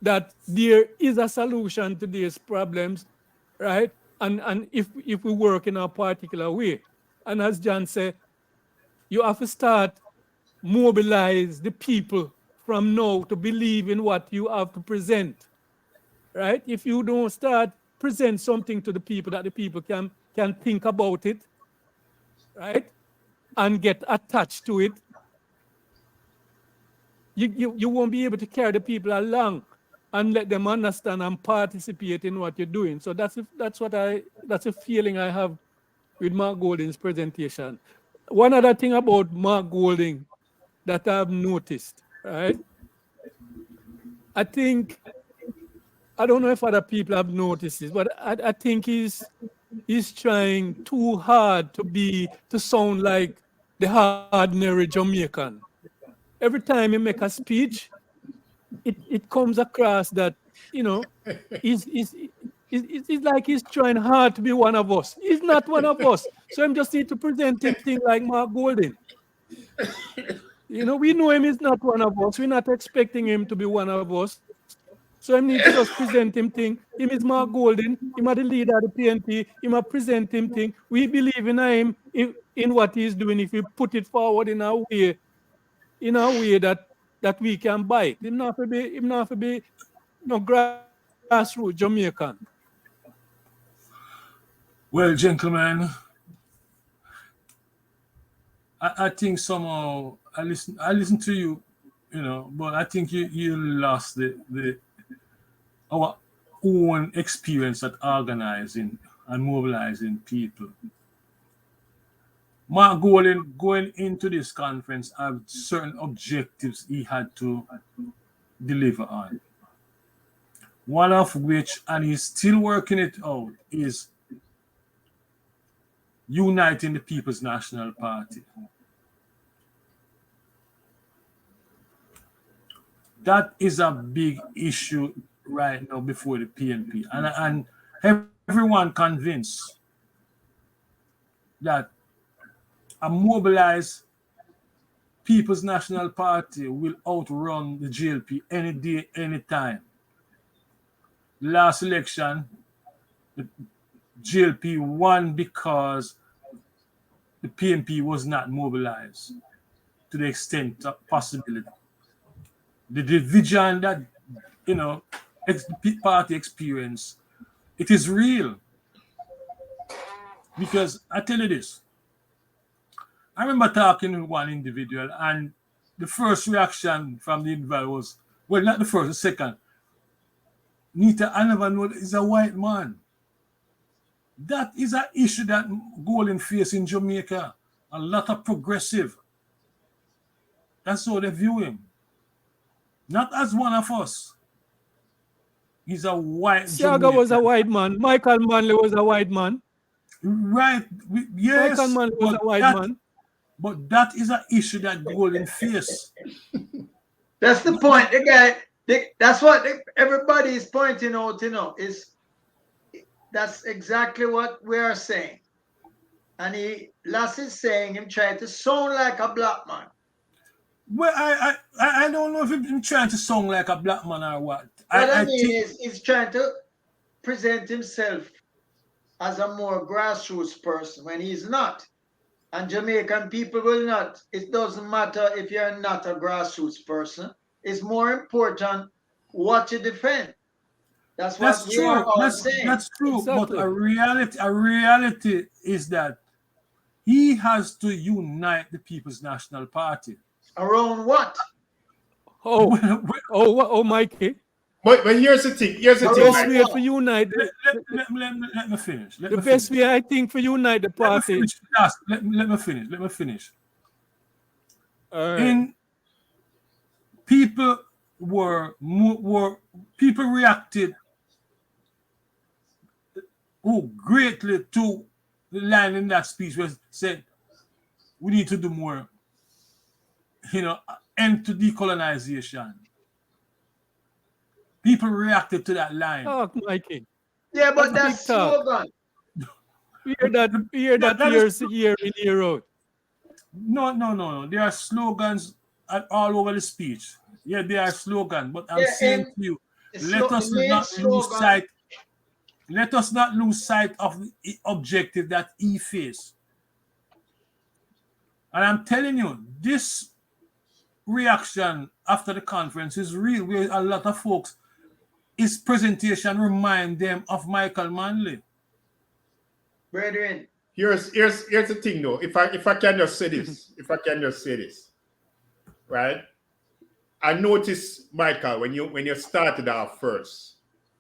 S1: that there is a solution to these problems, right? And if we work in a particular way. And as John said, you have to start mobilize the people from now to believe in what you have to present, right? If you don't start present something to the people that the people can think about it, right, and get attached to it, you won't be able to carry the people along and let them understand and participate in what you're doing. So that's a feeling I have with Mark Golding's presentation. One other thing about Mark Golding that I've noticed, right? I think, I don't know if other people have noticed this, but I think he's trying too hard to sound like the ordinary Jamaican. Every time he make a speech, it comes across that, you know, it's like he's trying hard to be one of us. He's not one of us. So I'm just need to present him thing like Mark Golding. You know, we know him is not one of us. We're not expecting him to be one of us. So I need to just present him thing. Him is Mark Golding. Him are the leader of the PNP. Him are present him thing. We believe in him in what he's doing if we put it forward in a way that we can buy it. Him not to be no grassroots Jamaican.
S2: Well, gentlemen, I think somehow I listen to you, you know, but I think you lost our own experience at organizing and mobilizing people. Mark Golding going into this conference have certain objectives he had to deliver on. One of which, and he's still working it out, is uniting the People's National Party. That is a big issue right now before the PNP. And everyone convinced that a mobilized People's National Party will outrun the GLP any day, any time. Last election, the GLP won because the PNP was not mobilized to the extent of possibility. The division that, the party experience, it is real. Because I tell you this, I remember talking with one individual, and the first reaction from the individual was, well, not the first, the second. Nita, I never know he's a white man. That is an issue that Golden face in Jamaica. A lot of progressive. That's how they view him. Not as one of us. He's a white
S1: Siaga was a
S2: Jamaican.
S1: white man. Michael Manley was a white man.
S2: Right. Yes.
S1: Michael Manley was a white man.
S2: But that is an issue that Golden face.
S4: That's the point. The guy, that's what everybody is pointing out, is that's exactly what we are saying. And Lass is saying him trying to sound like a black man.
S2: Well, I don't know if he's trying to sound like a black man or what.
S4: What I mean is he's trying to present himself as a more grassroots person when he's not. And Jamaican people will not. It doesn't matter if you're not a grassroots person. It's more important what you defend. That's what we are all saying.
S2: That's true.
S1: Exactly.
S2: But a reality is that he has to unite the People's National Party.
S4: Around what?
S1: Oh, Mikey.
S5: But here's the thing. Here's the
S1: The
S5: thing.
S1: best way for unite,
S2: Let me finish.
S1: the best way I think for unite the party.
S2: Let me finish.
S1: Right.
S2: People reacted greatly to the line in that speech was said we need to do more, end to decolonization. People reacted to that line.
S1: Talk, Mikey.
S4: Yeah, but
S1: That's
S4: that's
S1: big talk.
S4: slogan.
S1: We hear that year in, year out.
S2: No. There are slogans all over the speech. Yeah, there are slogans, but I'm saying to you, let us not lose sight of the objective that he faced. And I'm telling you, this reaction after the conference is real, where a lot of folks, his presentation remind them of Michael Manley.
S4: Brethren.
S5: Here's the thing though. If I can just say this, right? I noticed, Michael, when you started off first,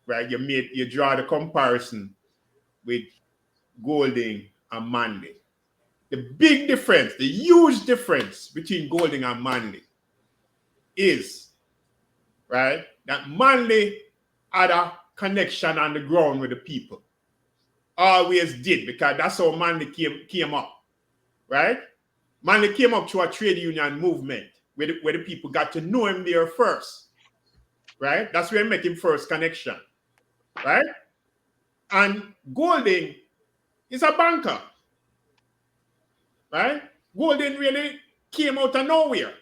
S5: right? You draw the comparison with Golding and Manley. The big difference, the huge difference between Golding and Manley is, right, that Manley had a connection on the ground with the people. Always did, because that's how Manley came up, right? Manley came up through a trade union movement where the people got to know him there first, right? That's where he met him first connection, right? And Golding is a banker, right? Golding really came out of nowhere,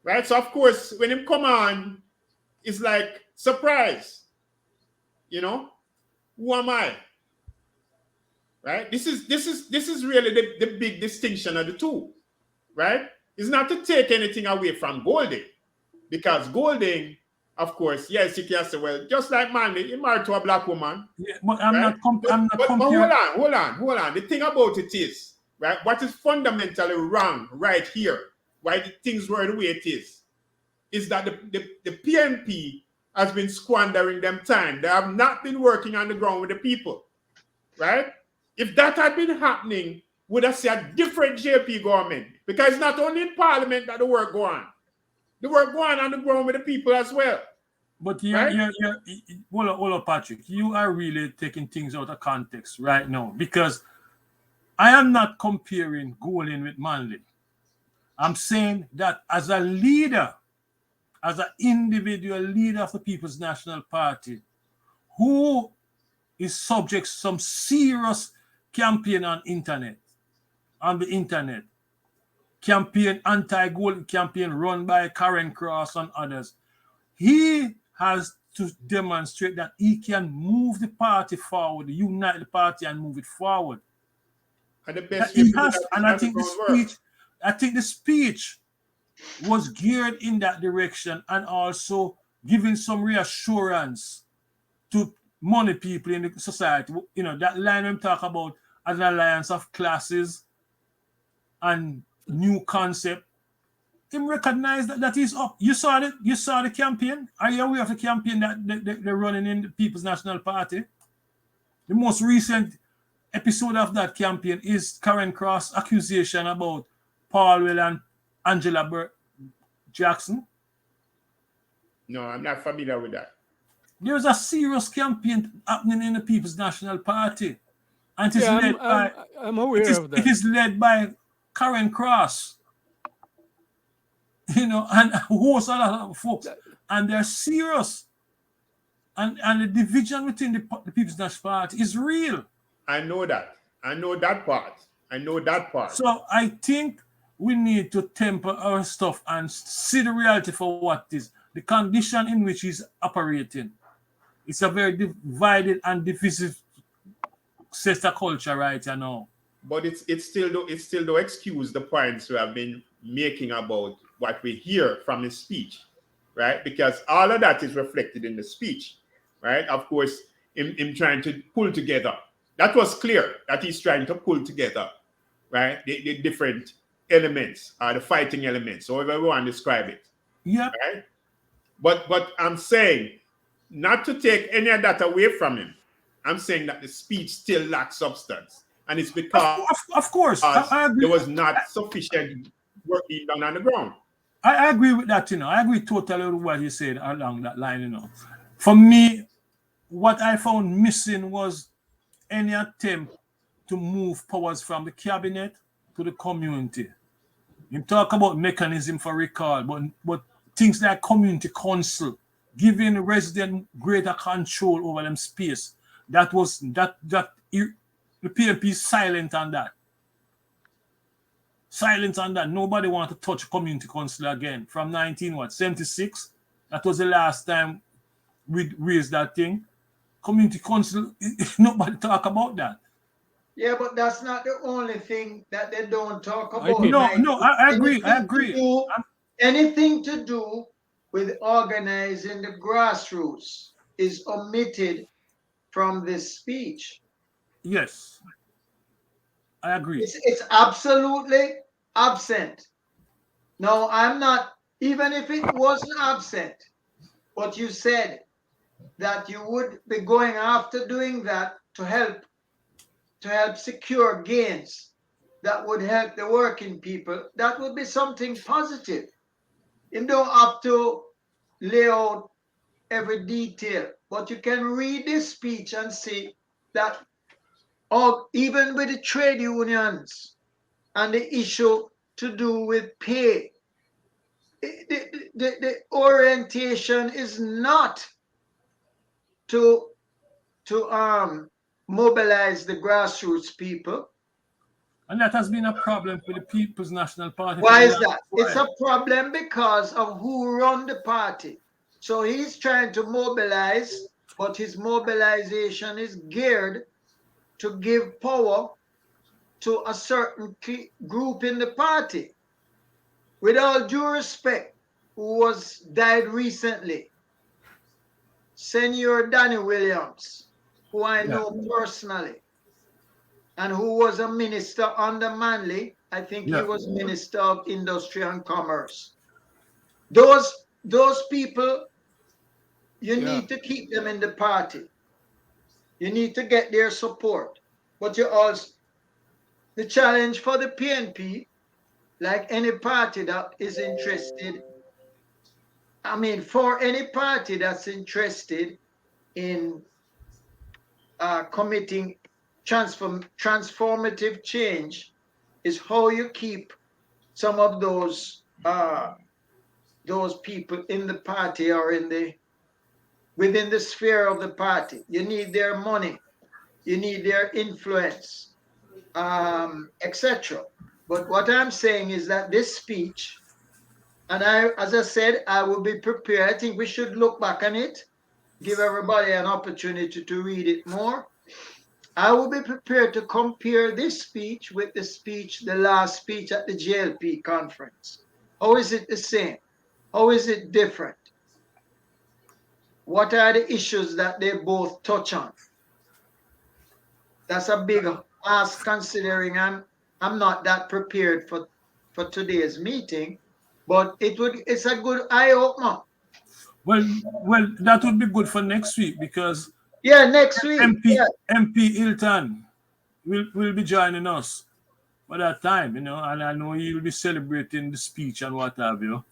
S5: right? So of course, when him come on, it's like surprise, who am I? Right? This is really the big distinction of the two, right? It's not to take anything away from Golding, because Golding, of course, yes, you can say, well, just like Manley, he married to a black woman.
S2: Yeah, but I'm
S5: right?
S2: not comparing.
S5: But hold on. The thing about it is, right, what is fundamentally wrong right here, why the things were the way it is that the PNP has been squandering them time. They have not been working on the ground with the people, right? If that had been happening, would have seen a different JP government, because it's not only in Parliament that the work go on. The work go on the ground with the people as well.
S2: But
S5: Right?
S2: hold on, Patrick. You are really taking things out of context right now, because I am not comparing Golding with Manley. I'm saying that as a leader, as an individual leader of the People's National Party who is subject to some serious campaign on the internet, campaign, anti-gold campaign run by Karen Cross and others. He has to demonstrate that he can move the party forward, unite the party and move it forward.
S5: And the
S2: That
S5: best way
S2: he
S5: to do
S2: has,
S5: that is
S2: and
S5: underground work.
S2: I think the speech was geared in that direction and also giving some reassurance to money people in the society. You know, that line we talk about an alliance of classes and new concept. Him recognize that he's up. You saw the campaign. Are you aware of the campaign that they're running in the People's National Party? The most recent episode of that campaign is Karen Cross accusation about Paul Will and Angela Jackson.
S5: No, I'm not familiar with that.
S2: There's a serious campaign happening in the People's National Party. And it is
S1: Yeah,
S2: led by
S1: I'm aware of that.
S2: it is led by Karen Cross. You know, and hosts a lot of folks. And they're serious. And the division within the People's National Party is real.
S5: I know that. I know that part.
S2: So I think we need to temper our stuff and see the reality for what it is. The condition in which he's operating. It's a very divided and divisive sister culture right now.
S5: But it's still don't excuse the points we have been making about what we hear from his speech, right? Because all of that is reflected in the speech, right? Of course, him trying to pull together. That was clear that he's trying to pull together, right? The different elements, the fighting elements, however you want to describe it.
S2: Yeah.
S5: Right? But I'm saying not to take any of that away from him. I'm saying that the speech still lacks substance. And it's because
S2: of course I agree.
S5: There was not sufficient work being done on the ground.
S2: I agree with that, you know. I agree totally with what you said along that line, you know. For me, what I found missing was any attempt to move powers from the cabinet to the community. You talk about mechanism for recall, but things like community council, giving the resident greater control over them space. The PNP is silent on that. Silent on that. Nobody want to touch community council again. From 1976, that was the last time we raised that thing. Community council, nobody talk about that.
S4: Yeah, but that's not the only thing that they don't talk about.
S2: No, I agree.
S4: Anything to do with organizing the grassroots is omitted from this speech.
S2: Yes, I agree.
S4: It's absolutely absent. No, I'm not, even if it wasn't absent, but you said that you would be going after doing that to help secure gains that would help the working people. That would be something positive. You don't have to lay out every detail, but you can read this speech and see that even with the trade unions and the issue to do with pay, the orientation is not to mobilize the grassroots people.
S2: And that has been a problem for the People's National Party.
S4: Why is that? It's a problem because of who run the party. So he's trying to mobilize, but his mobilization is geared to give power to a certain group in the party. With all due respect, who died recently, Senior Danny Williams, who I know personally, and who was a minister under Manley. I think he was Minister of Industry and Commerce. Those people, you need to keep them in the party. You need to get their support. But you also, the challenge for the PNP, like any party that is interested, for any party that's interested in committing transformative change, is how you keep some of those those people in the party or within the sphere of the party. You need their money, you need their influence, etc. But what I'm saying is that this speech, and as I said, I will be prepared. I think we should look back on it, give everybody an opportunity to read it more. I will be prepared to compare this speech with the last speech at the JLP conference. How is it the same? How is it different? What are the issues that they both touch on? That's a big ask, considering I'm not that prepared for today's meeting, but it's a good eye opener.
S2: Well, that would be good for next week because
S4: Next week.
S2: MP Hilton will be joining us by that time, and I know he'll be celebrating the speech and what have you.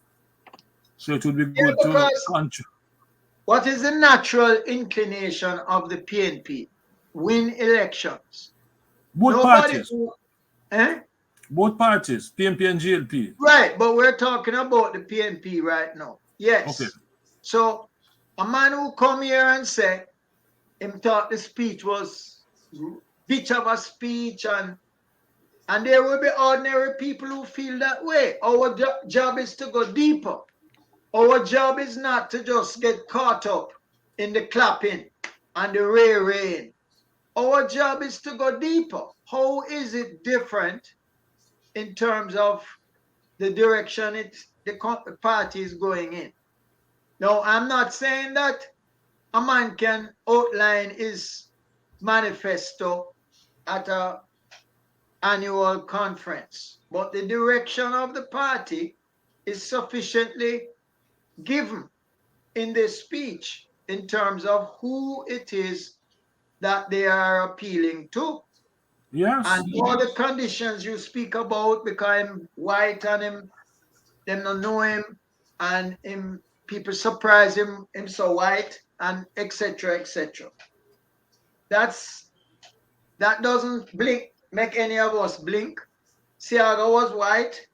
S2: So it would be good to contribute.
S4: What is the natural inclination of the PNP? Win elections.
S2: Both parties. Both parties, PNP and GLP.
S4: Right, but we're talking about the PNP right now. Yes. Okay. So a man who come here and say him thought the speech was bitch of a speech, and there will be ordinary people who feel that way. Our job is to go deeper. Our job is not to just get caught up in the clapping and the ray-raying. Our job is to go deeper. How is it different in terms of the direction the party is going in? Now, I'm not saying that a man can outline his manifesto at an annual conference, but the direction of the party is sufficiently given in this speech in terms of who it is that they are appealing to.
S2: Yes.
S4: And all the conditions you speak about, because I'm white and them don't know him, and people surprise him so white, and etc. etc. That doesn't make any of us blink. Siaga was white,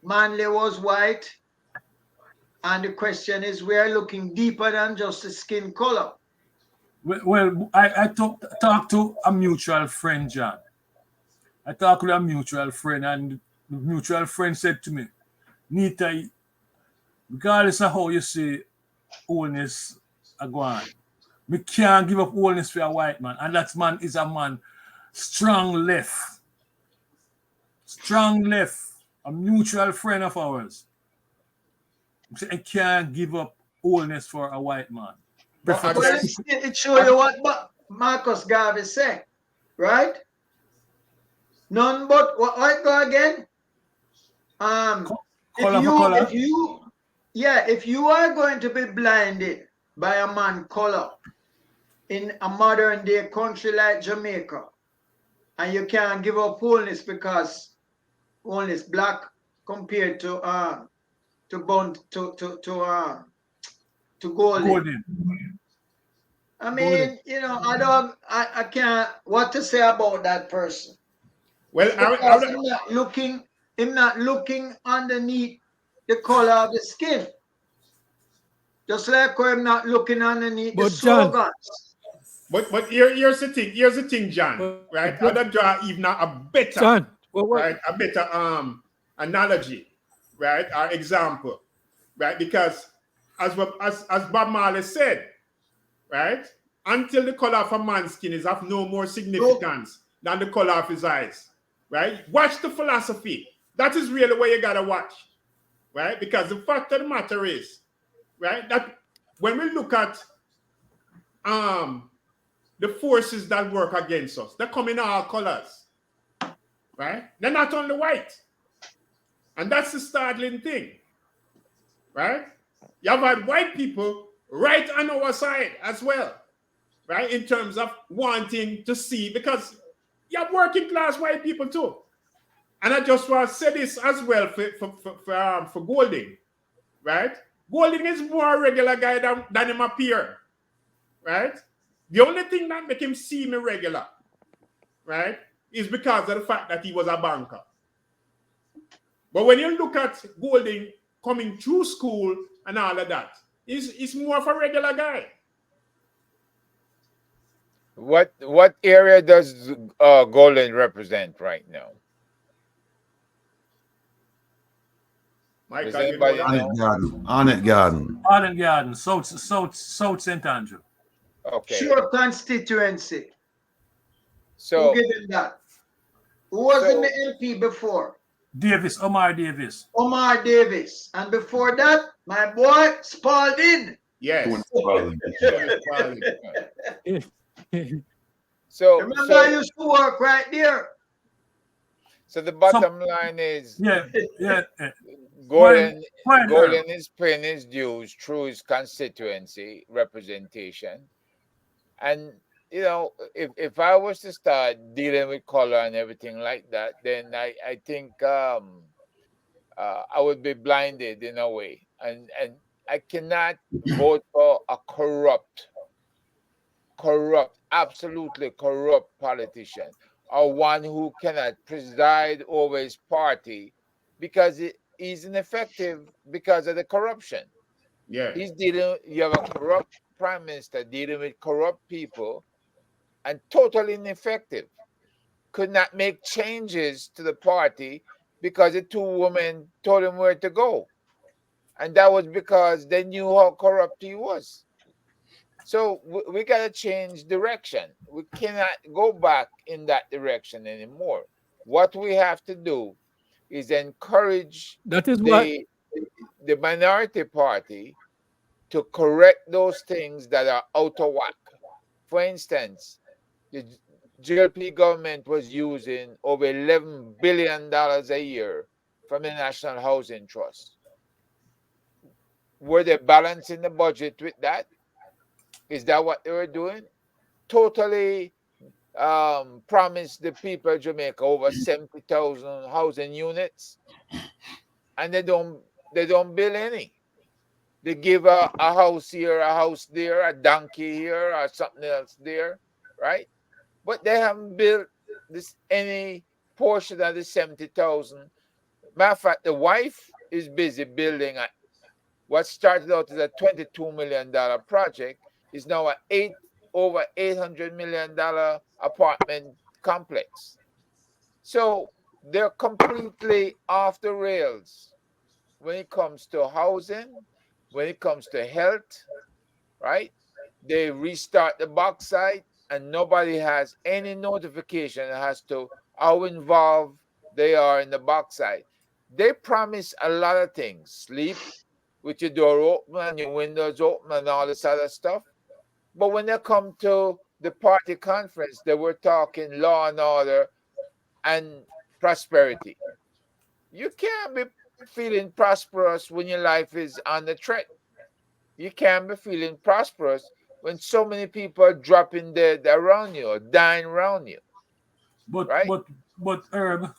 S4: Manley was white, and the question is, we are looking deeper than just the skin color.
S2: Well, I talked to a mutual friend, John. I talked with a mutual friend, and the mutual friend said to me, Nita, regardless of how you say wholeness are going, we can't give up wholeness for a white man. And that man is a man strong left. Strong left. A mutual friend of ours. I can't give up wholeness for a white man.
S4: Well, it shows you what Marcus Garvey said, right? None but what go again? If you are going to be blinded by a man color in a modern day country like Jamaica, and you can't give up wholeness because wholeness black compared to golden. I mean, I can't what to say about that person.
S5: Well,
S4: I'm not looking underneath the color of the skin. Just like I'm not looking underneath the slogans.
S5: But here's the thing, John. Right? I'll draw even a better a better analogy, right? Or example, right? Because as Bob Marley said, right? Until the color of a man's skin is of no more significance than the color of his eyes, right? Watch the philosophy. That is really what you gotta watch, right? Because the fact of the matter is, right, that when we look at the forces that work against us, they come in all colors, right? They're not only white, and that's the startling thing, right? You have had white people right on our side as well, right? In terms of wanting to see, because you have working class white people too. And I just want to say this as well for Golding, right? Golding is more a regular guy than him appear, right? The only thing that make him seem irregular, right, is because of the fact that he was a banker. But when you look at Golding coming through school and all of that. He's more of a regular guy.
S6: What area does Golden represent right now? Does
S5: Michael, you know
S6: anybody
S5: that?
S3: On it,
S6: know?
S3: garden. On it, garden.
S2: Arden Garden, South St. Andrew.
S6: Okay,
S4: Sure constituency. Who
S6: so
S4: gave him that? Who was in
S6: so
S4: the MP before?
S2: Davis, Omar Davis.
S4: Omar Davis. And before that, my boy, Spalding.
S5: Yes.
S3: Well,
S6: so
S4: Remember, I
S6: so
S4: used to work right there.
S6: so the bottom line is
S2: Yeah, yeah.
S6: Golden
S2: Fine,
S6: Golden is paying his dues through his constituency representation. And you know, if I was to start dealing with color and everything like that, then I think I would be blinded in a way, and I cannot vote for a absolutely corrupt politician, or one who cannot preside over his party because he's ineffective because of the corruption.
S5: Yeah.
S6: You have a corrupt prime minister dealing with corrupt people and totally ineffective. Could not make changes to the party because the two women told him where to go. And that was because they knew how corrupt he was. So we got to change direction. We cannot go back in that direction anymore. What we have to do is encourage
S1: That is what
S6: the minority party to correct those things that are out of whack. For instance, the GLP government was using over $11 billion a year from the National Housing Trust. Were they balancing the budget with that? Is that what they were doing? Totally promised the people of Jamaica over 70,000 housing units, and they don't build any. They give a house here, a house there, a donkey here, or something else there, right? But they haven't built this any portion of the 70,000. Matter of fact, the wife is busy building what started out as a $22 million project is now over $800 million apartment complex. So they're completely off the rails when it comes to housing, when it comes to health, right? They restart the bauxite and nobody has any notification as to how involved they are in the bauxite. They promise a lot of things, sleep with your door open and your windows open and all this other stuff. But when they come to the party conference, they were talking law and order and prosperity. You can't be feeling prosperous when your life is under threat. You can't be feeling prosperous when so many people are dropping dead around you or dying around you.
S2: But
S6: Right?
S2: but Herb,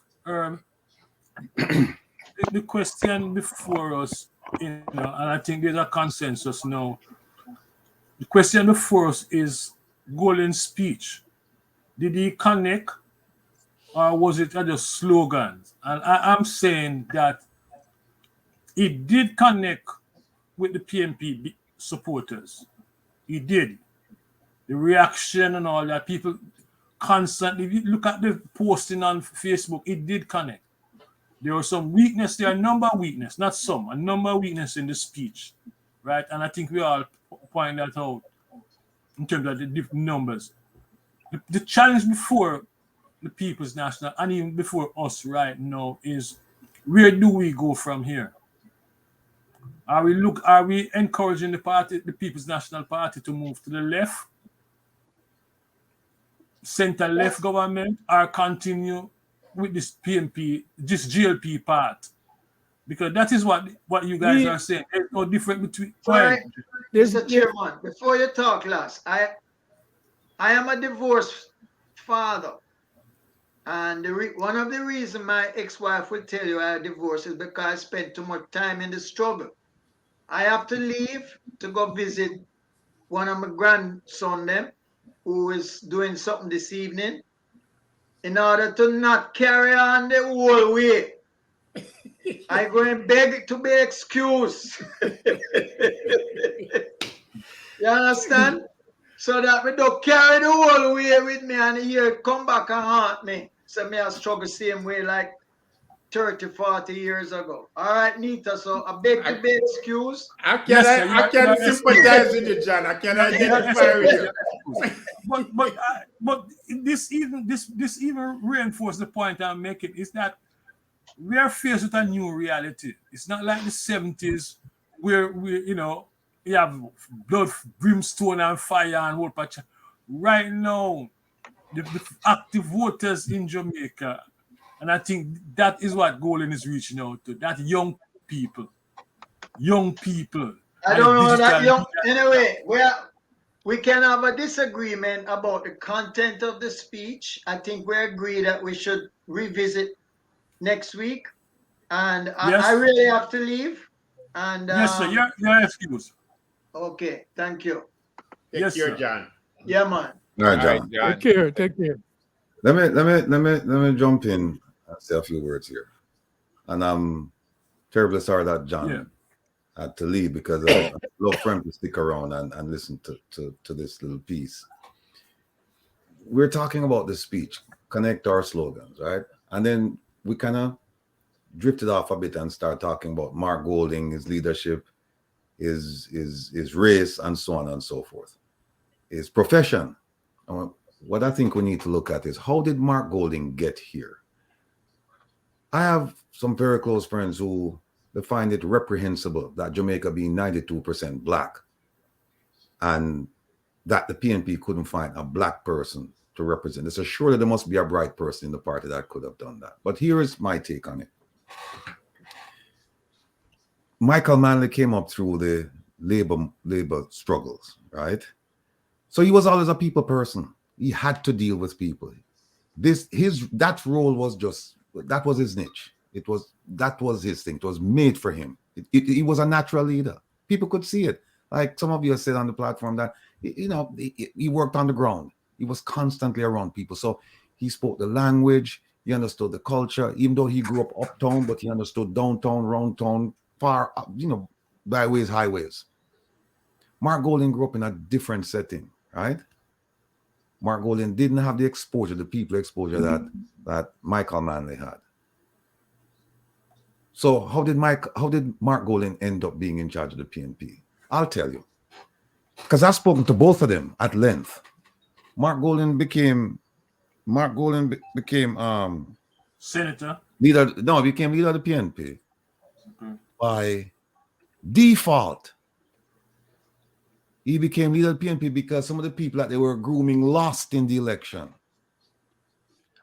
S2: the question before us, and I think there's a consensus now. The question before us is Golden's speech. Did he connect, or was it just slogans? And I'm saying that he did connect with the PMP supporters. He did. The reaction and all that, people constantly, if you look at the posting on Facebook, it did connect. There was some weakness, there are a number of weakness, not some, a number of weakness in the speech, right? And I think we all point that out in terms of the different numbers. The challenge before the People's National and even before us right now is, where do we go from here? Are we encouraging the People's National Party to move to the left, center left government, or continue with this PMP, this GLP part? Because that is what you guys are saying. There's no difference between. Go
S4: Sorry,
S2: ahead.
S4: Mr. Chairman, before you talk, last, I am a divorced father. And one of the reasons my ex-wife will tell you I divorced is because I spent too much time in the struggle. I have to leave to go visit one of my grandson them who is doing something this evening in order to not carry on the whole way. I go and beg to be excused. You understand? So that we don't carry the whole way with me and here come back and haunt me. So me I struggle same way like 30, 40 years ago. All right, Nita. So I beg to be excused.
S2: Yes, sir.
S5: I can sympathize with you, John. I can identify with you.
S2: But this even reinforces the point I'm making is that we are faced with a new reality. It's not like the 70s where you have blood, brimstone, and fire and whole patch. Right now, the active voters in Jamaica, and I think that is what Golden is reaching out to. That young people.
S4: I don't know that young. Anyway, we can have a disagreement about the content of the speech. I think we agree that we should revisit next week. And
S2: Yes.
S4: I really have to leave. And
S2: yes, sir. Your excuse.
S4: Okay, thank you.
S5: Take
S2: Yes,
S5: care,
S2: sir.
S5: John.
S4: Yeah, man.
S3: All right, John.
S6: John.
S1: Take care. Take care.
S3: Let me jump in and say a few words here. And I'm terribly sorry that John had to leave because I love for him to stick around and listen to this little piece. We're talking about the speech, connect our slogans, right? And then we kind of drifted off a bit and start talking about Mark Golding, his leadership, his race, and so on and so forth. His profession. What I think we need to look at is how did Mark Golding get here? I have some very close friends who they find it reprehensible that Jamaica being 92% black and that the PNP couldn't find a black person to represent. They said, surely there must be a bright person in the party that could have done that. But here is my take on it. Michael Manley came up through the labor struggles, right? So he was always a people person. He had to deal with people. That role was that was his niche. That was his thing. It was made for him. He was a natural leader. People could see it. Like some of you said on the platform that he worked on the ground. He was constantly around people. So he spoke the language. He understood the culture. Even though he grew up uptown, but he understood downtown, round town, far, byways, highways. Mark Golding grew up in a different setting, right? Mark Golding didn't have the exposure, the people exposure that Michael Manley had. So how did Mark Golding end up being in charge of the PNP? I'll tell you. Because I've spoken to both of them at length. Mark Golding became
S2: Senator.
S3: Leader. No, he became leader of the PNP by default. He became leader of the PNP because some of the people that they were grooming lost in the election.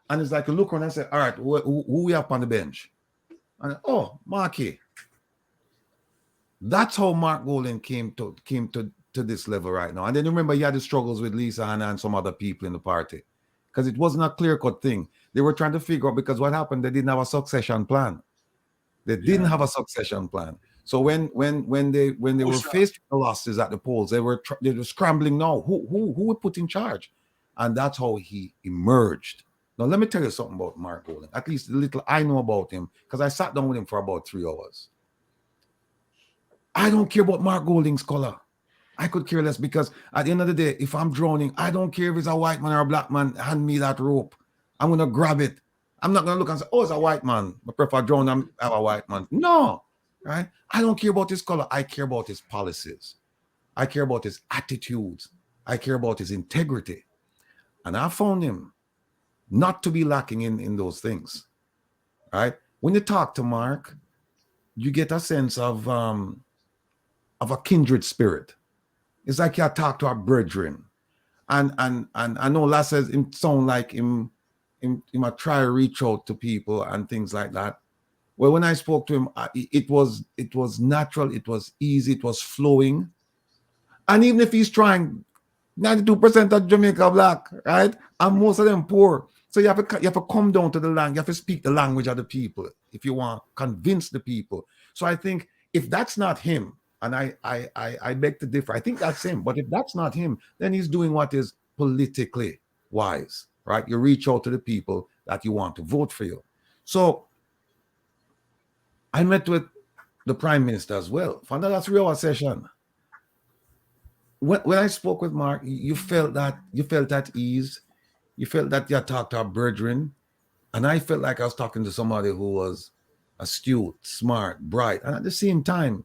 S3: And it's like you look around and say, all right, who we have on the bench? And Marky. That's how Mark Golding came to this level right now. And then remember, he had the struggles with Lisa Hanna and some other people in the party. Because it wasn't a clear-cut thing. They were trying to figure out, because what happened, they didn't have a succession plan. They didn't have a succession plan. So when they were faced with the losses at the polls, they were scrambling now. Who would put in charge? And that's how he emerged. Now, let me tell you something about Mark Golding, at least the little I know about him, because I sat down with him for about 3 hours. I don't care about Mark Golding's color. I could care less, because at the end of the day, if I'm drowning, I don't care if it's a white man or a black man, hand me that rope. I'm going to grab it. I'm not going to look and say, it's a white man. I prefer drown and have a white man. No, right? I don't care about his color. I care about his policies. I care about his attitudes. I care about his integrity. And I found him not to be lacking in those things, right? When you talk to Mark, you get a sense of a kindred spirit. It's like you talk to a brethren. And I know Lass says him sound like him might try to reach out to people and things like that. Well, when I spoke to him, it was natural, it was easy, it was flowing. And even if he's trying, 92% of Jamaica black, right? And most of them poor. So you have to come down to the language, you have to speak the language of the people if you want to convince the people. So I think if that's not him, and I beg to differ, I think that's him. But if that's not him, then he's doing what is politically wise, right? You reach out to the people that you want to vote for you. So I met with the Prime Minister as well. Found out that's 3 hour session. When I spoke with Mark, you felt at ease. You felt that you talked to our brethren. And I felt like I was talking to somebody who was astute, smart, bright. And at the same time,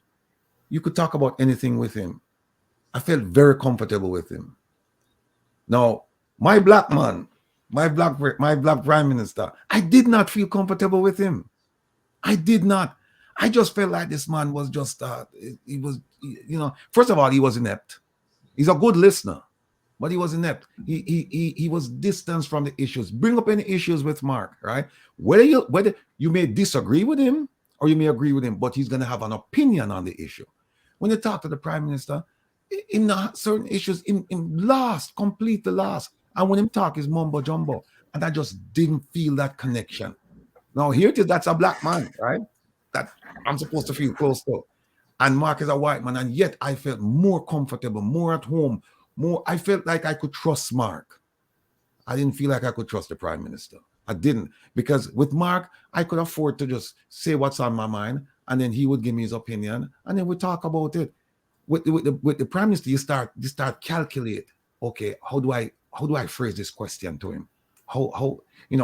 S3: you could talk about anything with him. I felt very comfortable with him. Now, my black man, my black Prime Minister, I did not feel comfortable with him. I did not. I just felt like this man was just, he was, first of all, he was inept. He's a good listener, but he was inept. He was distanced from the issues. Bring up any issues with Mark, right? Whether you may disagree with him or you may agree with him, but he's going to have an opinion on the issue. When you talk to the Prime Minister, in certain issues, in lost, completely lost. And when him talk, is mumbo jumbo. And I just didn't feel that connection. Now, here it is, that's a black man, right? That I'm supposed to feel close to. And Mark is a white man, and yet I felt more comfortable, more at home, I felt like I could trust Mark. I didn't feel like I could trust the Prime Minister. I didn't, because with Mark, I could afford to just say what's on my mind, and then he would give me his opinion, and then we talk about it. With the Prime Minister, you start calculate. Okay, how do I phrase this question to him? How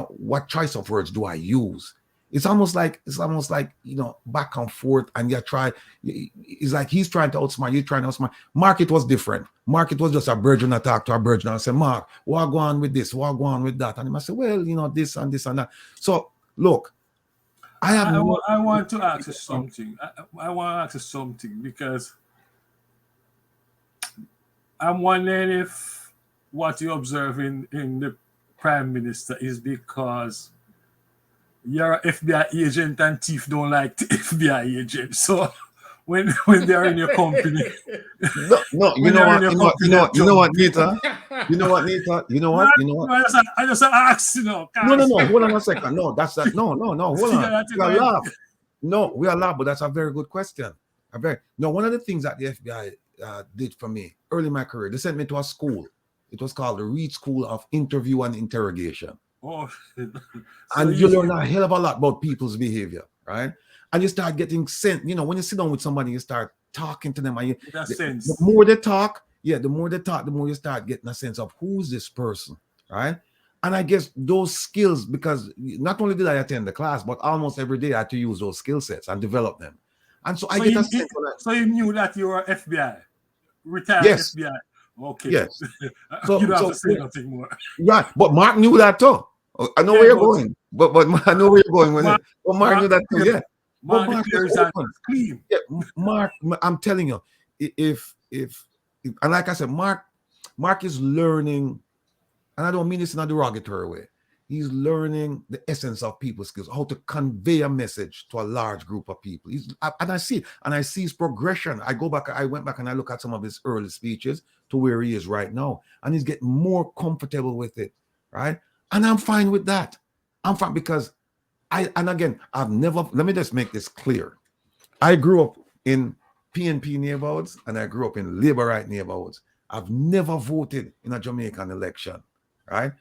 S3: what choice of words do I use? It's almost like back and forth, and you try. It's like he's trying to outsmart, you're trying to outsmart. Mark, it was different. Mark, it was just a virgin attack to a virgin and say, Mark, what go on with this? What go on with that? And he must say, well, this and this and that. So look,
S2: I want to ask you something. I want to ask you something because I'm wondering if what you observe in the Prime Minister is because you're an FBI agent and thief don't like the FBI agent. So when they're in your company,
S3: no, you know what, Nita? You know what?
S2: I just asked,
S3: No. Hold on a second. No, that's that. No. Hold on. We are laugh, but that's a very good question. One of the things that the FBI did for me early in my career, they sent me to a school. It was called the Reed School of Interview and Interrogation.
S2: Oh,
S3: and you learn a hell of a lot about people's behavior, right? And you start getting sent. When you sit down with somebody, you start talking to them. And the more they talk, the more you start getting a sense of who's this person, right? And I guess those skills, because not only did I attend the class, but almost every day I had to use those skill sets and develop them. And so I get a sense of that.
S2: So you knew that you were FBI, retired
S3: yes.
S2: FBI. Okay.
S3: Yes.
S2: So you don't have to say nothing more.
S3: Right. But Mark knew that too. I know where you're going. But I know where you're going with it. But Mark knew that too. Yeah.
S2: Mark is clean.
S3: Yeah, Mark, I'm telling you, if and like I said, Mark is learning, and I don't mean this in a derogatory way. He's learning the essence of people's skills, how to convey a message to a large group of people. I see his progression. I went back and I look at some of his early speeches to where he is right now, and he's getting more comfortable with it, right? And I'm fine with that. I'm fine because let me just make this clear. I grew up in PNP neighborhoods and I grew up in Labour Right neighborhoods. I've never voted in a Jamaican election, right?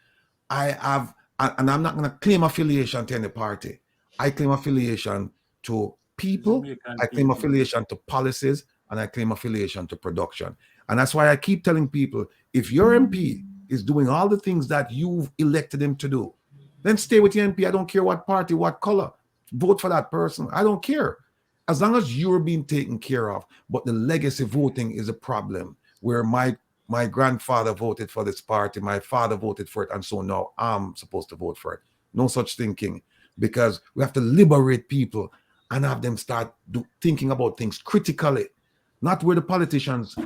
S3: And I'm not going to claim affiliation to any party. I claim affiliation to people, I claim affiliation to policies, and I claim affiliation to production. And that's why I keep telling people, if your MP is doing all the things that you've elected him to do, then stay with your MP. I don't care what party, what color. Vote for that person. I don't care. As long as you're being taken care of. But the legacy voting is a problem where my grandfather voted for this party, my father voted for it, and so now I'm supposed to vote for it. No such thinking, because we have to liberate people and have them start thinking about things critically, not where the politicians,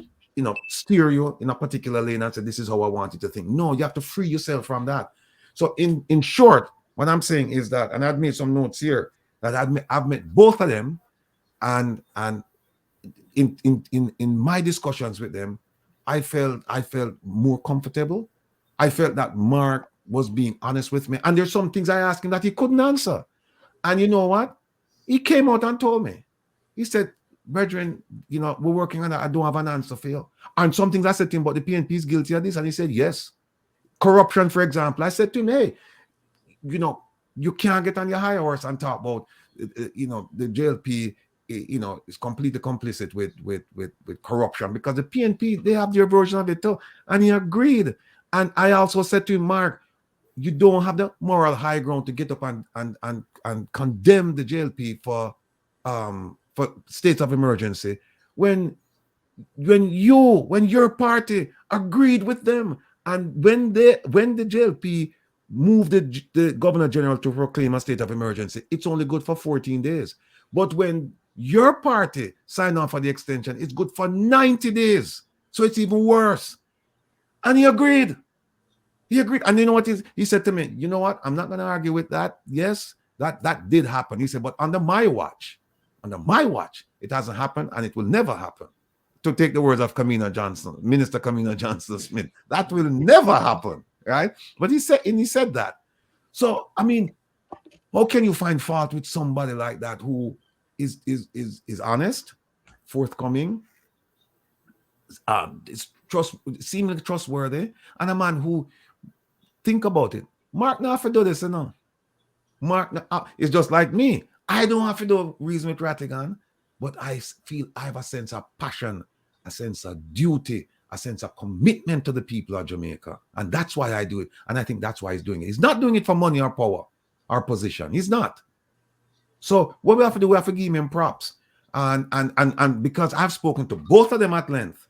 S3: steer you in a particular lane and say, this is how I want you to think. No, you have to free yourself from that. So in short, what I'm saying is that, and I've made some notes here, that I've met both of them, and in my discussions with them, I felt more comfortable. I felt that Mark was being honest with me. And there's some things I asked him that he couldn't answer. And you know what? He came out and told me. He said, brethren, we're working on that. I don't have an answer for you. And some things I said to him, but the PNP is guilty of this. And he said, yes. Corruption, for example. I said to him, hey, You can't get on your high horse and talk about, the JLP, is completely complicit with corruption, because the PNP, they have their version of it too. And he agreed. And I also said to him, Mark, you don't have the moral high ground to get up and condemn the JLP for states of emergency when your party agreed with them, and when the JLP moved the governor general to proclaim a state of emergency, it's only good for 14 days. But when your party signed on for the extension, it's good for 90 days. So it's even worse. And he agreed. And you know what he said to me? You know what? I'm not going to argue with that. Yes, that did happen. He said, but under my watch, it hasn't happened and it will never happen. To take the words of Minister Kamina Johnson Smith, that will never happen, right? But he said that. So, I mean, how can you find fault with somebody like that who is honest, forthcoming, seemingly trustworthy, and a man who, think about it, Mark not have to do this, Mark is just like me. I don't have to do reason with Rattigan, but I feel I have a sense of passion, a sense of duty, a sense of commitment to the people of Jamaica. And that's why I do it. And I think that's why he's doing it. He's not doing it for money or power or position. He's not. So what we have to do, we have to give him props. And because I've spoken to both of them at length,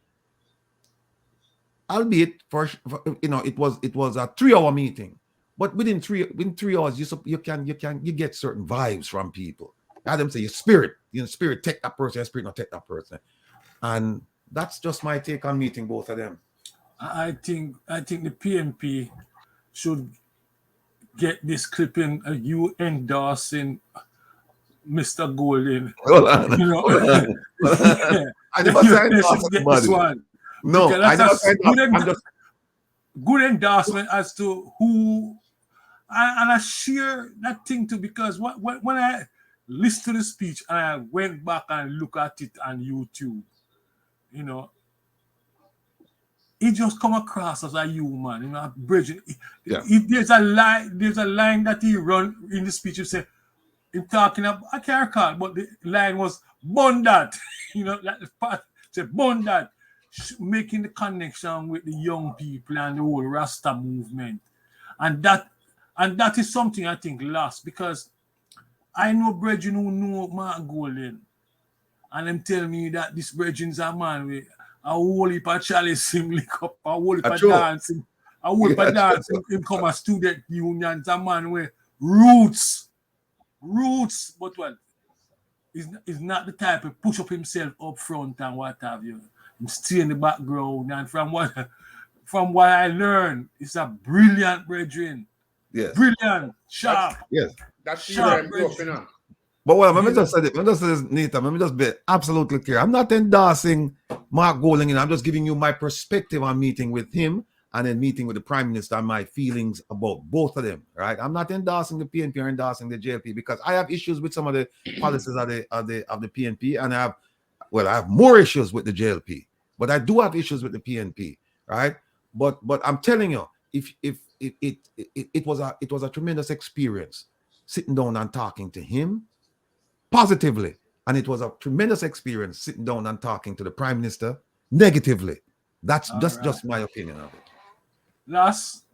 S3: albeit it was a 3-hour meeting, but within 3 hours you get certain vibes from people. I them say your spirit take that person, your spirit not take that person, and that's just my take on meeting both of them.
S2: I think the PNP should get this clipping of you endorsing Mr. Golden.
S3: Hold on.
S2: Yeah.
S3: I never signed off
S2: Get this one.
S3: No, I never signed off.
S2: Good endorsement as to who, and I share that thing too, because when I listened to the speech and I went back and look at it on YouTube, it just come across as a human, Bridget. There's a line that he run in the speech. You say, him talking about, I can't recall, but the line was "bun that," like the part say "bun that," making the connection with the young people and the whole Rasta movement, and that is something I think lost, because I know brethren who know Mark Golden, and them tell me that this brethren's a man with a whole heap of chalice him lick up, a whole heap of dancing, him come a student union, a man with roots, but what? He's not the type of push up himself up front and what have you. Him stay in the background, and from what I learned, he's a brilliant brethren.
S3: Yes.
S2: Brilliant, sharp.
S3: Yes.
S5: That's
S2: sharp.
S3: But let me just say this, Nathan. Let me just be absolutely clear. I'm not endorsing Mark Golding, I'm just giving you my perspective on meeting with him and then meeting with the Prime Minister and my feelings about both of them. Right? I'm not endorsing the PNP or endorsing the JLP, because I have issues with some of the policies of the PNP, and I have more issues with the JLP, but I do have issues with the PNP. Right? But I'm telling you, if it was a tremendous experience sitting down and talking to him positively, and it was a tremendous experience sitting down and talking to the Prime Minister negatively. That's just my opinion of it.
S2: Last,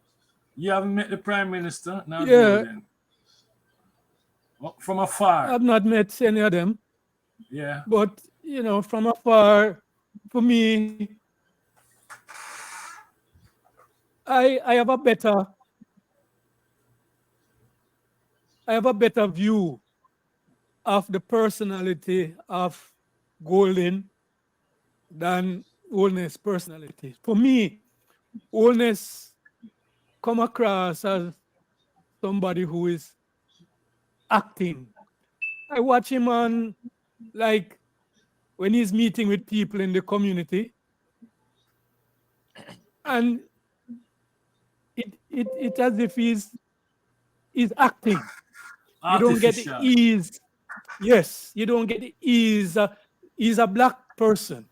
S2: you haven't met the Prime Minister? Now from afar.
S1: I've not met any of them.
S2: Yeah.
S1: But, from afar, for me, I have a better view of the personality of Golden than Holness' personality. For me, Holness come across as somebody who is acting. I watch him on, like, when he's meeting with people in the community, and it's as if he's acting. You don't get the ease. Yes, you don't get the ease. He's a black person,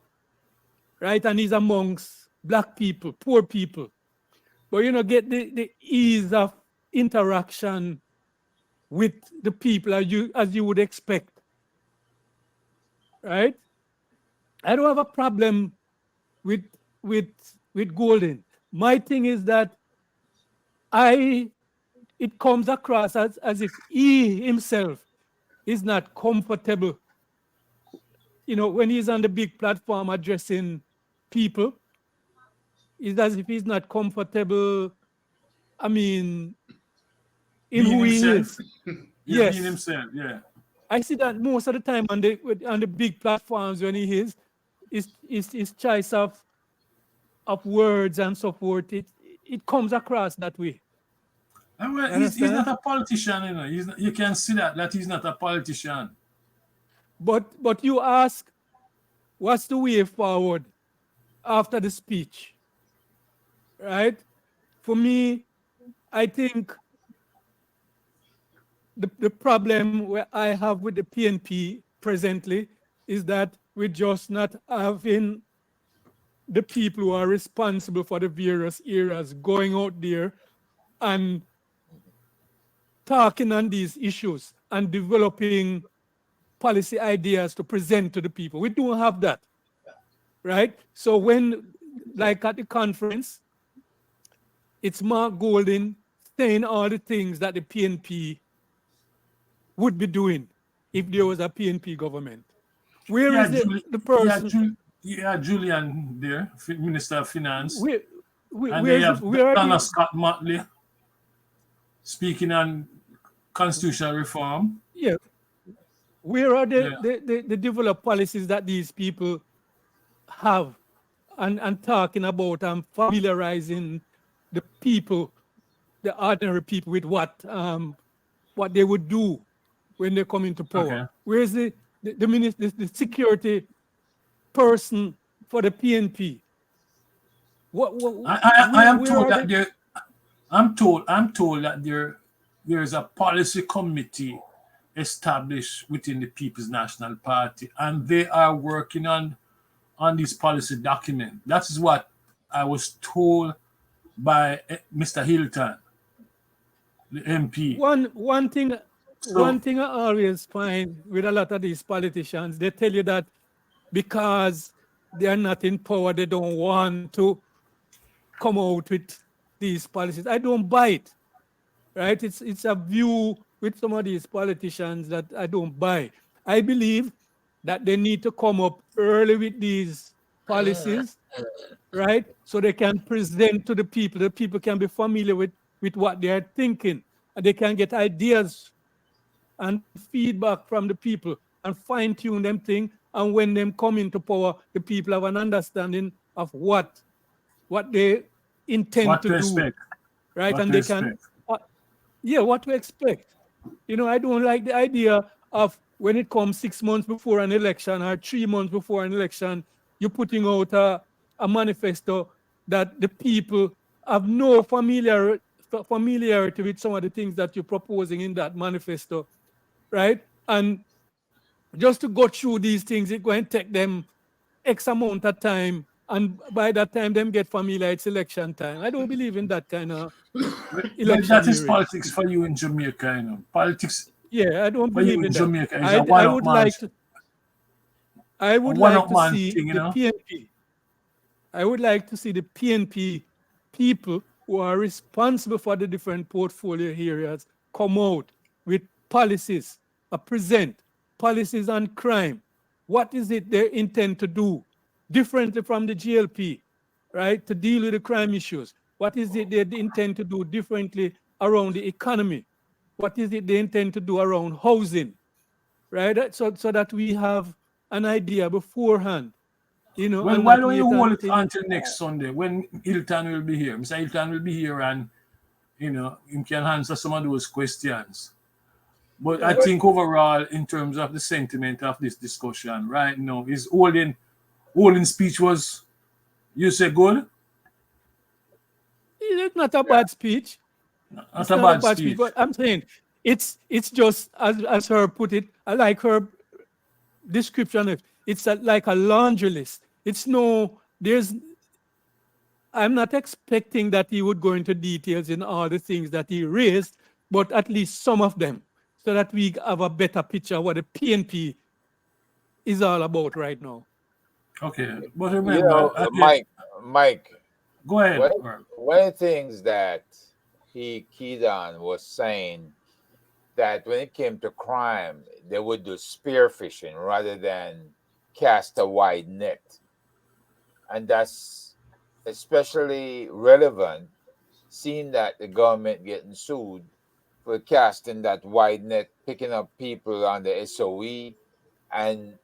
S1: right? And he's amongst black people, poor people. But you get the ease of interaction with the people as you would expect, right? I don't have a problem with with with Golden. My thing is that it comes across as if he himself is not comfortable. When he's on the big platform addressing people, it's as if he's not comfortable. I mean, in
S2: Being
S1: who he
S2: himself.
S1: is.
S2: Yeah, being
S1: Yes,
S2: himself. Yeah.
S1: I see that most of the time on the big platforms when he is choice of words and so forth. It comes across that way.
S2: And well,
S1: You
S2: he's not
S1: understand?
S2: a politician, you can see that he's not a politician.
S1: But you ask, what's the way forward after the speech, right? For me, I think the problem where I have with the PNP presently is that we're just not having the people who are responsible for the various areas going out there and talking on these issues and developing policy ideas to present to the people. We don't have that, right? So when, like at the conference, it's Mark Golden saying all the things that the PNP would be doing if there was a PNP government. Where
S2: Yeah,
S1: is the person?
S2: Julian there, Minister of Finance,
S1: Where,
S2: and they have
S1: where are
S2: Donna
S1: the
S2: Scott Motley speaking on constitutional reform.
S1: yeah? Where are
S2: Yeah.
S1: the developed policies that these people have and talking about and familiarizing the people, the ordinary people, with what they would do when they come into power?
S2: Okay.
S1: Where's the minister, the security person for the PNP?
S2: I am
S1: Where
S2: told
S1: are
S2: that
S1: they?
S2: I'm told that there's a policy committee established within the People's National Party, and they are working on this policy document. That is what I was told by Mr. Hilton, the MP.
S1: One thing
S2: So
S1: I always find with a lot of these politicians, they tell you that because they are not in power, they don't want to come out with these policies. I don't buy it, right? It's a view with some of these politicians that I don't buy. I believe that they need to come up early with these policies, right? So they can present to the people. The people can be familiar with what they are thinking, and they can get ideas and feedback from the people and fine-tune them thing. And when them come into power, the people have an understanding of what they intend
S2: what
S1: to
S2: to
S1: do,
S2: expect?
S1: right?
S2: What
S1: And
S2: to
S1: they can,
S2: expect?
S1: what to expect. I don't like the idea of when it comes 6 months before an election or 3 months before an election, you're putting out a manifesto that the people have no familiarity with some of the things that you're proposing in that manifesto, right? And just to go through these things, it's going to take them X amount of time. And by that time, them get familiar, it's election time. I don't believe in that kind of
S2: That is
S1: electioneering.
S2: politics for you in Jamaica. Politics
S1: Yeah, I don't
S2: for you
S1: believe
S2: in
S1: in that.
S2: Jamaica is
S1: I,
S2: a
S1: I
S2: one-up
S1: would
S2: man,
S1: like to I
S2: a
S1: would like
S2: one-up
S1: to
S2: man
S1: see
S2: thing.
S1: the PNP. I would like to see the PNP people who are responsible for the different portfolio areas come out with policies, present policies on crime. What is it they intend to do differently from the GLP, right, to deal with the crime issues? What is it they intend to do differently around the economy? What is it they intend to do around housing, right? So that we have an idea beforehand,
S2: Well,
S1: and
S2: why
S1: not
S2: don't you
S1: wait
S2: hold it
S1: until.
S2: until next Sunday when Hilton will be here? Mr. Hilton will be here, and he can answer some of those questions. But I think overall, in terms of the sentiment of this discussion right now, his holding speech was, you say, good?
S1: It's not a bad speech.
S2: Not
S1: It's
S2: a
S1: not a
S2: bad
S1: bad speech,
S2: speech.
S1: but I'm saying it's just as her put it. I like her description of it's like a laundry list. I'm not expecting that he would go into details in all the things that he raised, but at least some of them. so that we have a better picture of what the PNP is all about right now.
S2: Okay, but
S6: You
S2: remember,
S6: know, Mike,
S2: go ahead.
S6: one one of the things that he keyed on was saying that when it came to crime, they would do spearfishing rather than cast a wide net. And that's especially relevant seeing that the government getting sued for casting that wide net, picking up people on the SOE and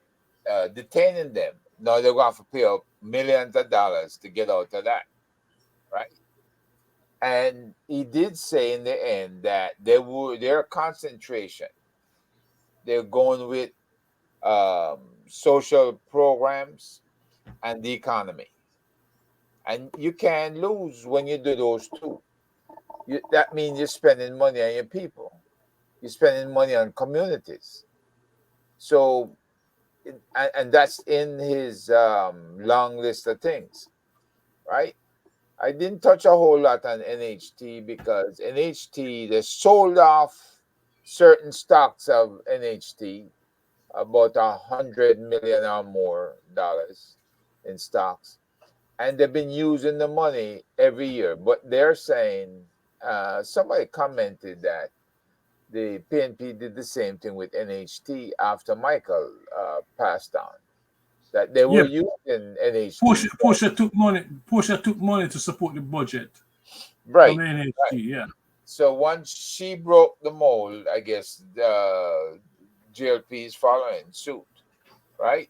S6: detaining them. Now they're going to have to pay up millions of dollars to get out of that, right? And he did say in the end that their concentration, they're going with social programs and the economy. And you can lose when you do those two. That means you're spending money on your people. You're spending money on communities. So, and that's in his long list of things, right? I didn't touch a whole lot on NHT because NHT, they sold off certain stocks of NHT, about 100 million or more dollars in stocks, and they've been using the money every year. But they're saying, somebody commented that the PNP did the same thing with NHT after Michael passed on. That they
S2: Yeah,
S6: were using NHT.
S2: Portia took money to support the budget from
S6: Right, right.
S2: NHG. Yeah,
S6: So once she broke the mold, I guess the GLP is following suit, right?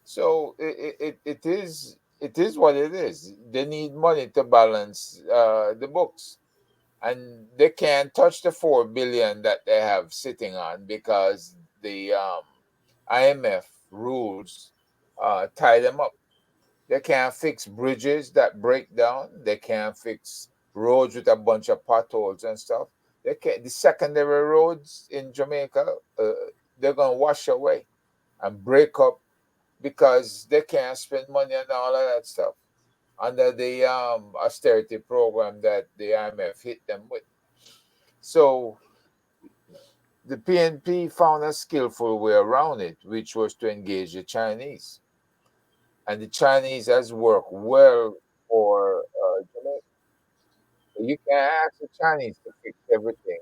S6: So it is what it is. They need money to balance the books, and they can't touch the 4 billion that they have sitting on because the IMF rules tie them up. They can't fix bridges that break down. They can't fix roads with a bunch of potholes and stuff. They can The secondary roads in Jamaica, they're gonna wash away and break up because they can't spend money on all of that stuff under the austerity program that the IMF hit them with. So the PNP found a skillful way around it, which was to engage the Chinese. And the Chinese has worked well for Jamaica. So you can ask the Chinese to fix everything,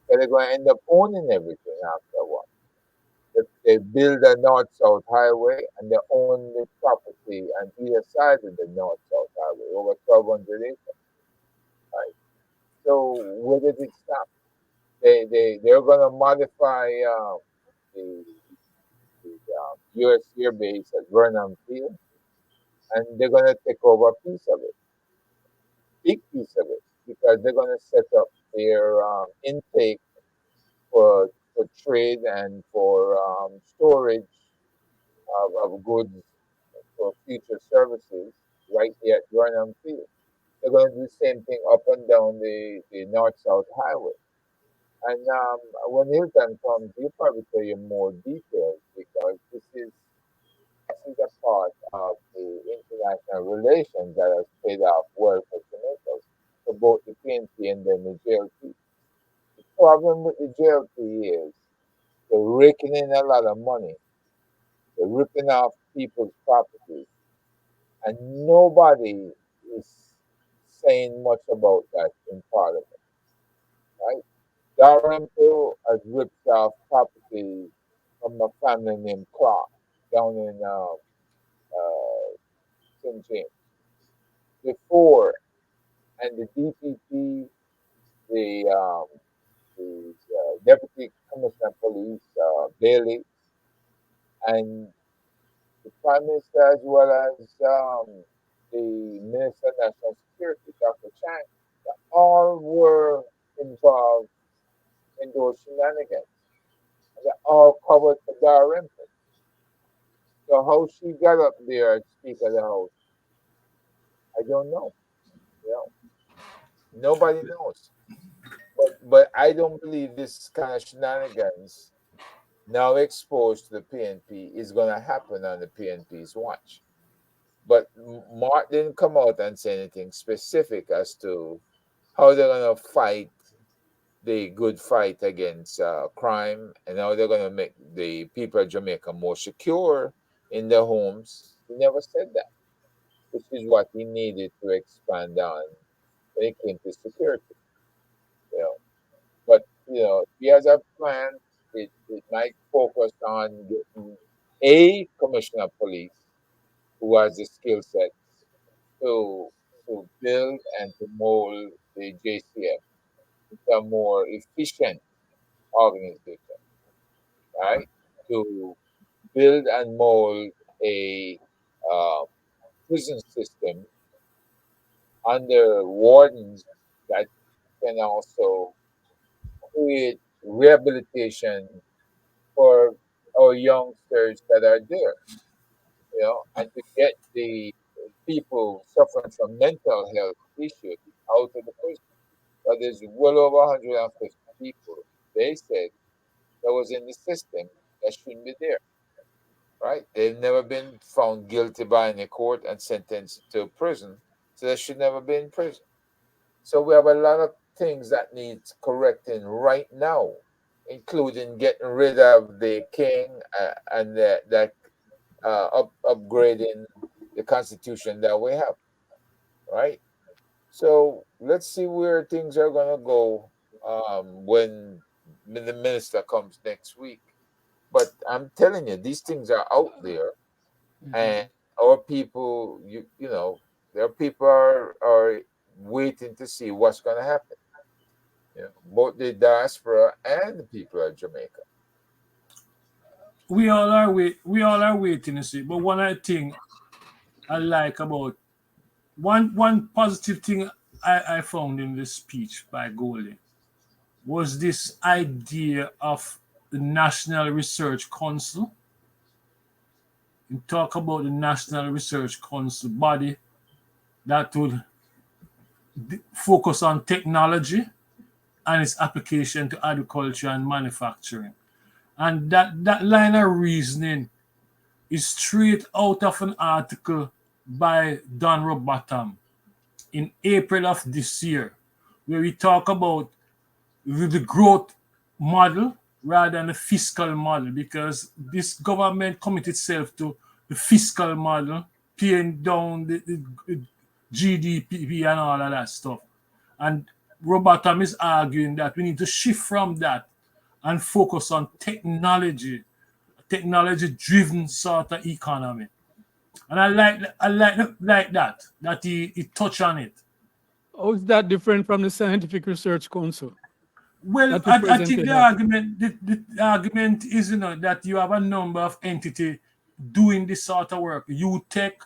S6: but they're going to end up owning everything after a while. They build a north-south highway and they own the property on either side of the north-south highway, over 1,200 acres. Right? So where did it stop? They're going to modify the, the U.S. Air Base at Vernon Field, and they're going to take over a piece of it, big piece of it, because they're going to set up their intake for trade and for storage of goods for future services right here at Vernon Field. They're going to do the same thing up and down the north-south highway. And when Hilton comes, he'll probably tell you more details because this is a part of the international relations that has paid off well for Jamaica, for both the PNP and then the JLP. The problem with the JLP is they're raking in a lot of money. They're ripping off people's properties, and nobody is saying much about that in Parliament, right? Dalrymple has ripped off property from a family named Clark down in St. James. Before, and the DPP, the Deputy Commissioner of Police, Bailey, and the Prime Minister, as well as the Minister of National Security, Dr. Chang, they all were involved in those shenanigans. And they all covered for Dalrymple. So how she got up there as Speaker of the House, I don't know. You know, nobody knows. But I don't believe this kind of shenanigans now exposed to the PNP is going to happen on the PNP's watch. But Mark didn't come out and say anything specific as to how they're going to fight the good fight against crime, and now they're going to make the people of Jamaica more secure in their homes. He never said that, which is what he needed to expand on when it came to security. You know, but he has a plan. It might focus on getting a commissioner of police who has the skill set to build and to mold the JCF into a more efficient organization, right? To build and mold a uh, prison system under wardens that can also create rehabilitation for our youngsters that are there, and to get the people suffering from mental health issues out of the prison. But there's well over 150 people, they said, that was in the system that shouldn't be there, right? They've never been found guilty by any court and sentenced to prison, so they should never be in prison. So we have a lot of things that need correcting right now, including getting rid of the king and that upgrading the constitution that we have, right? So let's see where things are gonna go when the minister comes next week. But I'm telling you, these things are out there, and our people, their people are waiting to see what's gonna happen. Both the diaspora and the people of Jamaica.
S2: We all are waiting to see. But one of the thing I like about one positive thing I found in this speech by Goldie was this idea of the National Research Council. You talk about the National Research Council body that would focus on technology and its application to agriculture and manufacturing. And that line of reasoning is straight out of an article by Don Robotham in April of this year, where we talk about the growth model rather than the fiscal model, because this government committed itself to the fiscal model, paying down the GDP and all of that stuff. And Robotham is arguing that we need to shift from that and focus on technology driven sort of economy. And I like that he touched on it.
S1: How is that different from the Scientific Research Council?
S2: Well,
S1: That we
S2: I
S1: presently
S2: think the
S1: have?
S2: argument is that you have a number of entities doing this sort of work. You tech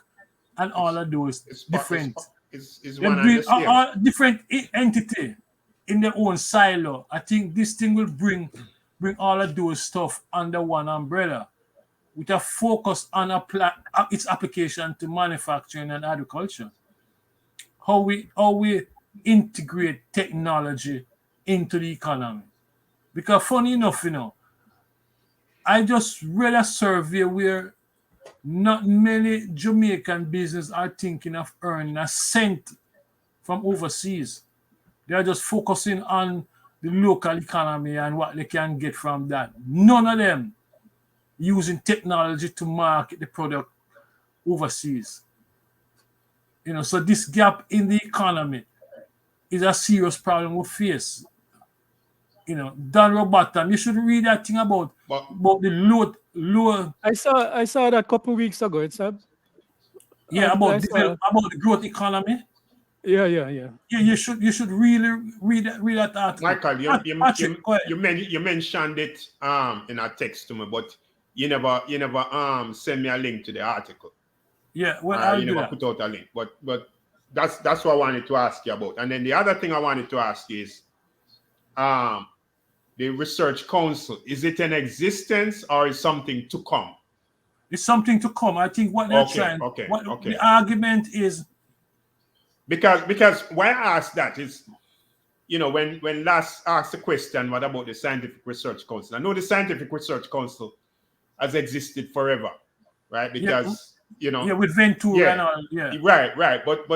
S2: and all of those different.
S5: It's
S2: They
S5: one and
S2: bring
S5: the same.
S2: all different entity in their own silo. I think this thing will bring all of those stuff under one umbrella, with a focus on its application to manufacturing and agriculture. How we integrate technology into the economy. Because funny enough, I just read a survey where not many Jamaican businesses are thinking of earning a cent from overseas. They are just focusing on the local economy and what they can get from that. None of them using technology to market the product overseas. So this gap in the economy is a serious problem we face. Don Robotham, you should read that thing about the low.
S1: I saw that a couple weeks ago. It's a
S2: Yeah,
S1: article I
S2: about
S1: saw.
S2: about the growth economy.
S1: Yeah.
S2: Yeah, you should really read that article.
S5: Michael,
S2: Patrick, go ahead.
S5: you mentioned it in a text to me, but you never send me a link to the article.
S2: Yeah, well, I'll
S5: You
S2: do
S5: never
S2: that.
S5: put out a link. But that's what I wanted to ask you about. And then the other thing I wanted to ask is the Research Council, is it in existence or is something to come?
S2: It's something to come. I think what they're trying.
S5: Okay.
S2: The argument is
S5: because why I asked that is, when last asked the question, what about the Scientific Research Council? I know the Scientific Research Council has existed forever, right? Because
S2: with Ventura and all. Yeah.
S5: Right. But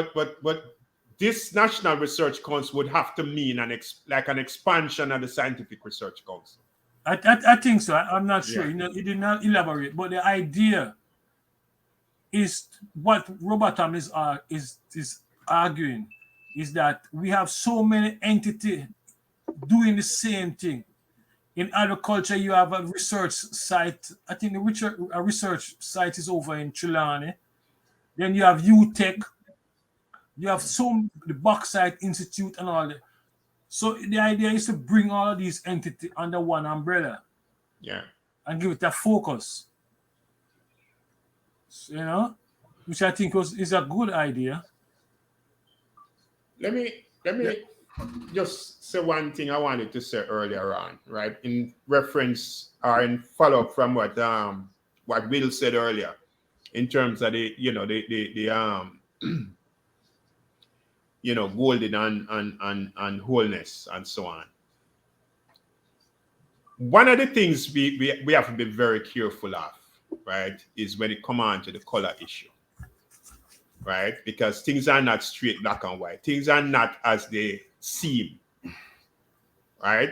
S5: this National Research Council would have to mean like an expansion of the Scientific Research Council.
S2: I think so. I'm not sure.
S5: Yeah.
S2: You know, he did not elaborate, but the idea is what Robotham is arguing is that we have so many entities doing the same thing. In agriculture, you have a research site. I think a research site is over in Trelawney. Then you have UTech. You have the Bauxite Institute and all that. So the idea is to bring all of these entities under one umbrella.
S5: Yeah.
S2: And give it a focus. So, you know, which I think is a good idea.
S5: Let me just say one thing I wanted to say earlier on, right? In reference or in follow-up from what Will said earlier, in terms of the golden and wholeness and so on. One of the things we have to be very careful of, right, is when it comes on to the color issue, right? Because things are not straight black and white. Things are not as they seem, right?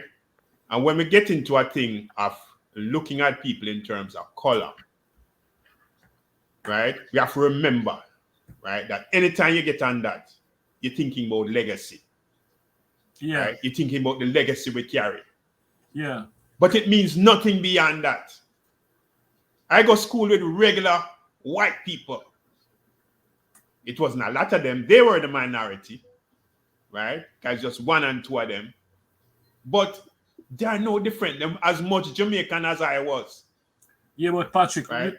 S5: And when we get into a thing of looking at people in terms of color, right, we have to remember, right, that anytime you get on that, you're thinking about legacy.
S2: Yeah.
S5: Right? You're thinking about the legacy we carry.
S2: Yeah.
S5: But it means nothing beyond that. I go to school with regular white people. It wasn't a lot of them. They were the minority, right? Because just one and two of them. But they are no different. Them as much Jamaican as I was.
S2: Yeah, but Patrick,
S5: right?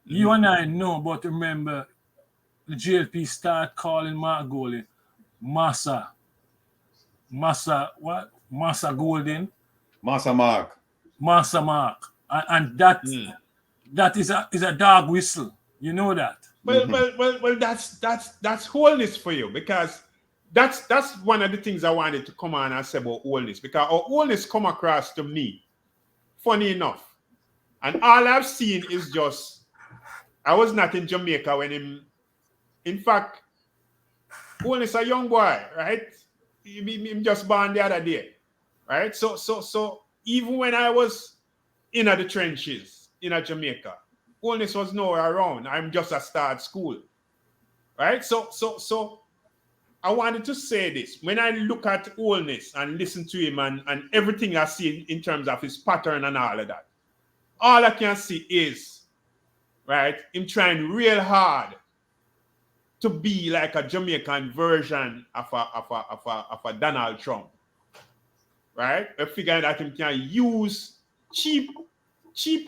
S2: You and I know, but remember, the JLP start calling Mark Golden Massa Golden.
S3: Massa Mark.
S2: And that is a dog whistle. You know that.
S5: Well, that's wholeness for you, because that's one of the things I wanted to come on and say about wholeness, because our wholeness come across to me, funny enough, and all I've seen is just, I was not in Jamaica when in fact, wholeness a young boy, right? Him just born the other day, right? So even when I was in the trenches in Jamaica, wholeness was nowhere around. I'm just a start school, right? So I wanted to say this. When I look at wholeness and listen to him and everything I see in terms of his pattern and all of that, all I can see is, right, him trying real hard to be like a Jamaican version of a Donald Trump, right? A figure that him can use cheap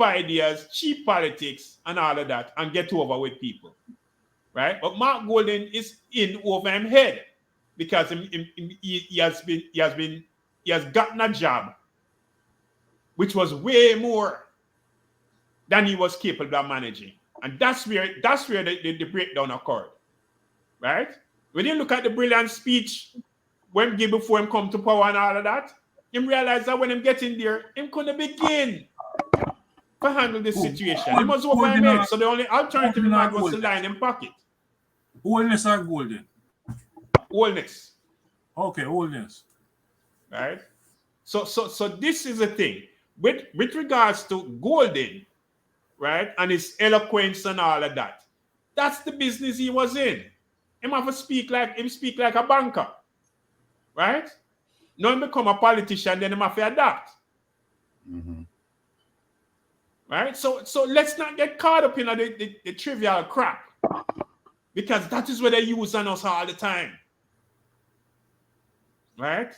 S5: ideas, cheap politics, and all of that, and get over with people, right? But Mark Golden is in over him head, because he has gotten a job which was way more than he was capable of managing, and that's where the breakdown occurred, right? When you look at the brilliant speech when give before him come to power and all of that, him realize that when him get in there, him couldn't begin to handle this situation. He was over him head, so the only alternative he had was to lie in him pocket.
S2: Wholeness or golden?
S5: Wholeness.
S2: Okay, wholeness.
S5: Right? So this is the thing. With regards to Golden, right, and his eloquence and all of that, that's the business he was in. Him have to speak like a banker, right? Now him become a politician, then him have to adapt.
S3: Mm-hmm.
S5: Right? So let's not get caught up in the trivial crap, because that is what they use on us all the time. Right?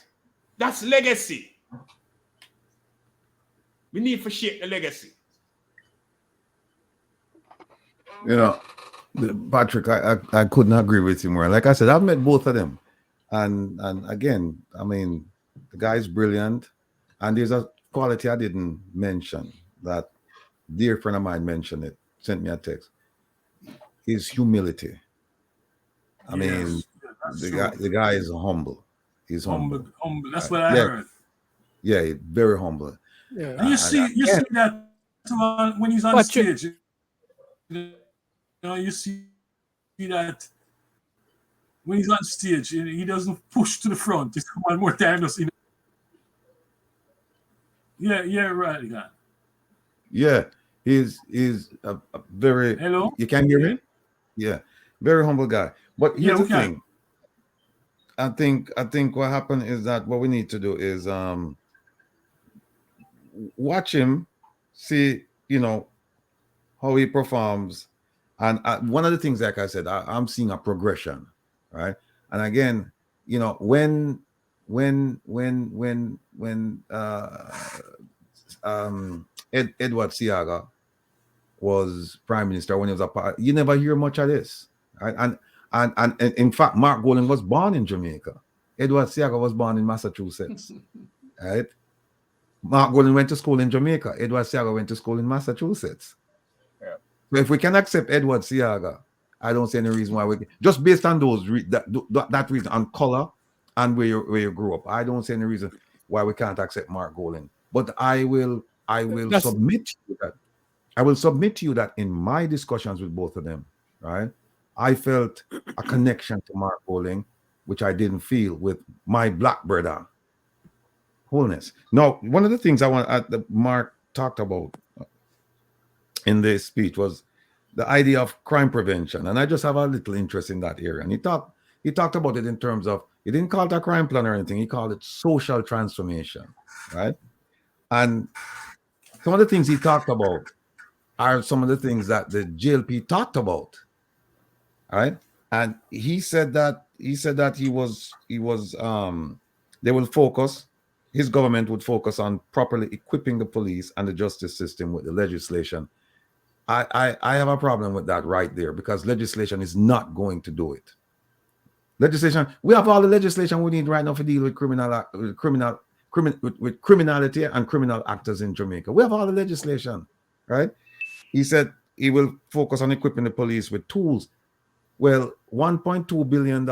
S5: That's legacy. We need to shape the legacy.
S3: You know, Patrick, I couldn't agree with you more. Like I said, I've met both of them, and again, I mean, the guy's brilliant, and there's a quality I didn't mention that dear friend of mine mentioned it, sent me a text. His humility. I mean, the guy is humble. He's humble.
S2: That's what I heard.
S3: Yeah, very humble.
S1: Yeah.
S2: And you see that when he's on stage. You know, you see that when he's on stage, he doesn't push to the front. It's one more time. Just, yeah, right.
S3: Yeah, he's a very.
S2: Hello?
S3: You can hear
S2: Yeah?
S3: me? Yeah, very humble guy. But
S2: Yeah,
S3: here's the
S2: we can.
S3: thing. I think what happened is that what we need to do is watch him, see how he performs, and one of the things, like I said, I'm seeing a progression, right? And again, when Edward Siaga was prime minister, when he was you never hear much of this, right? And in fact, Mark Golan was born in Jamaica. Edward Siaga was born in Massachusetts, right? Mark Golan went to school in Jamaica. Edward Siaga went to school in Massachusetts.
S6: Yeah.
S3: So if we can accept Edward Siaga, I don't see any reason why just based on that reason, on color and where you grew up. I don't see any reason why we can't accept Mark Golan. But I will submit to you that in my discussions with both of them, right, I felt a connection to Mark Golan, which I didn't feel with my black brother, Wholeness. Now, one of the things I want that Mark talked about in this speech was the idea of crime prevention, and I just have a little interest in that area. And he talked about it in terms of, he didn't call it a crime plan or anything. He called it social transformation, right? And some of the things he talked about are some of the things that the JLP talked about, right? And he said that they will focus, his government would focus on properly equipping the police and the justice system with the legislation. I have a problem with that right there, because legislation is not going to do it. Legislation, we have all the legislation we need right now to deal with criminality and criminal actors in Jamaica. We have all the legislation, right? He said he will focus on equipping the police with tools. Well, $1.2 billion,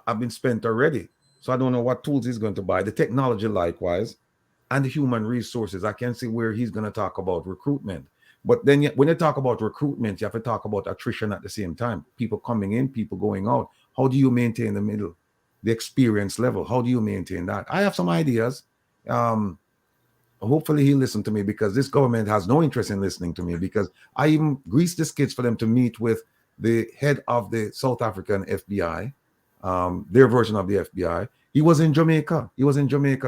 S3: have been spent already. So I don't know what tools he's going to buy. The technology, likewise, and the human resources. I can see where he's going to talk about recruitment. But then when you talk about recruitment, you have to talk about attrition at the same time. People coming in, people going out. How do you maintain the middle, the experience level? How do you maintain that? I have some ideas. Hopefully he'll listen to me, because this government has no interest in listening to me, because I even greased the skids for them to meet with the head of the South African FBI, their version of the FBI. He was in Jamaica.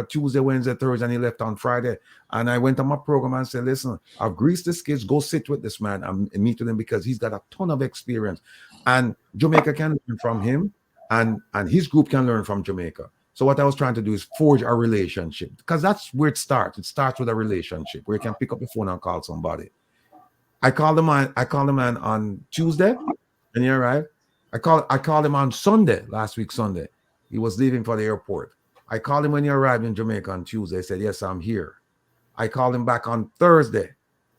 S3: Tuesday, Wednesday, Thursday, and he left on Friday. And I went on my program and said, listen, I've greased the skids. Go sit with this man and meet with him, because he's got a ton of experience. And Jamaica can learn from him, and his group can learn from Jamaica. So what I was trying to do is forge a relationship, because that's where it starts. It starts with a relationship where you can pick up the phone and call somebody. I called the man on Tuesday, and he arrived. I called him on Sunday, last week Sunday. He was leaving for the airport. I called him when he arrived in Jamaica on Tuesday. He said, yes, I'm here. I called him back on Thursday.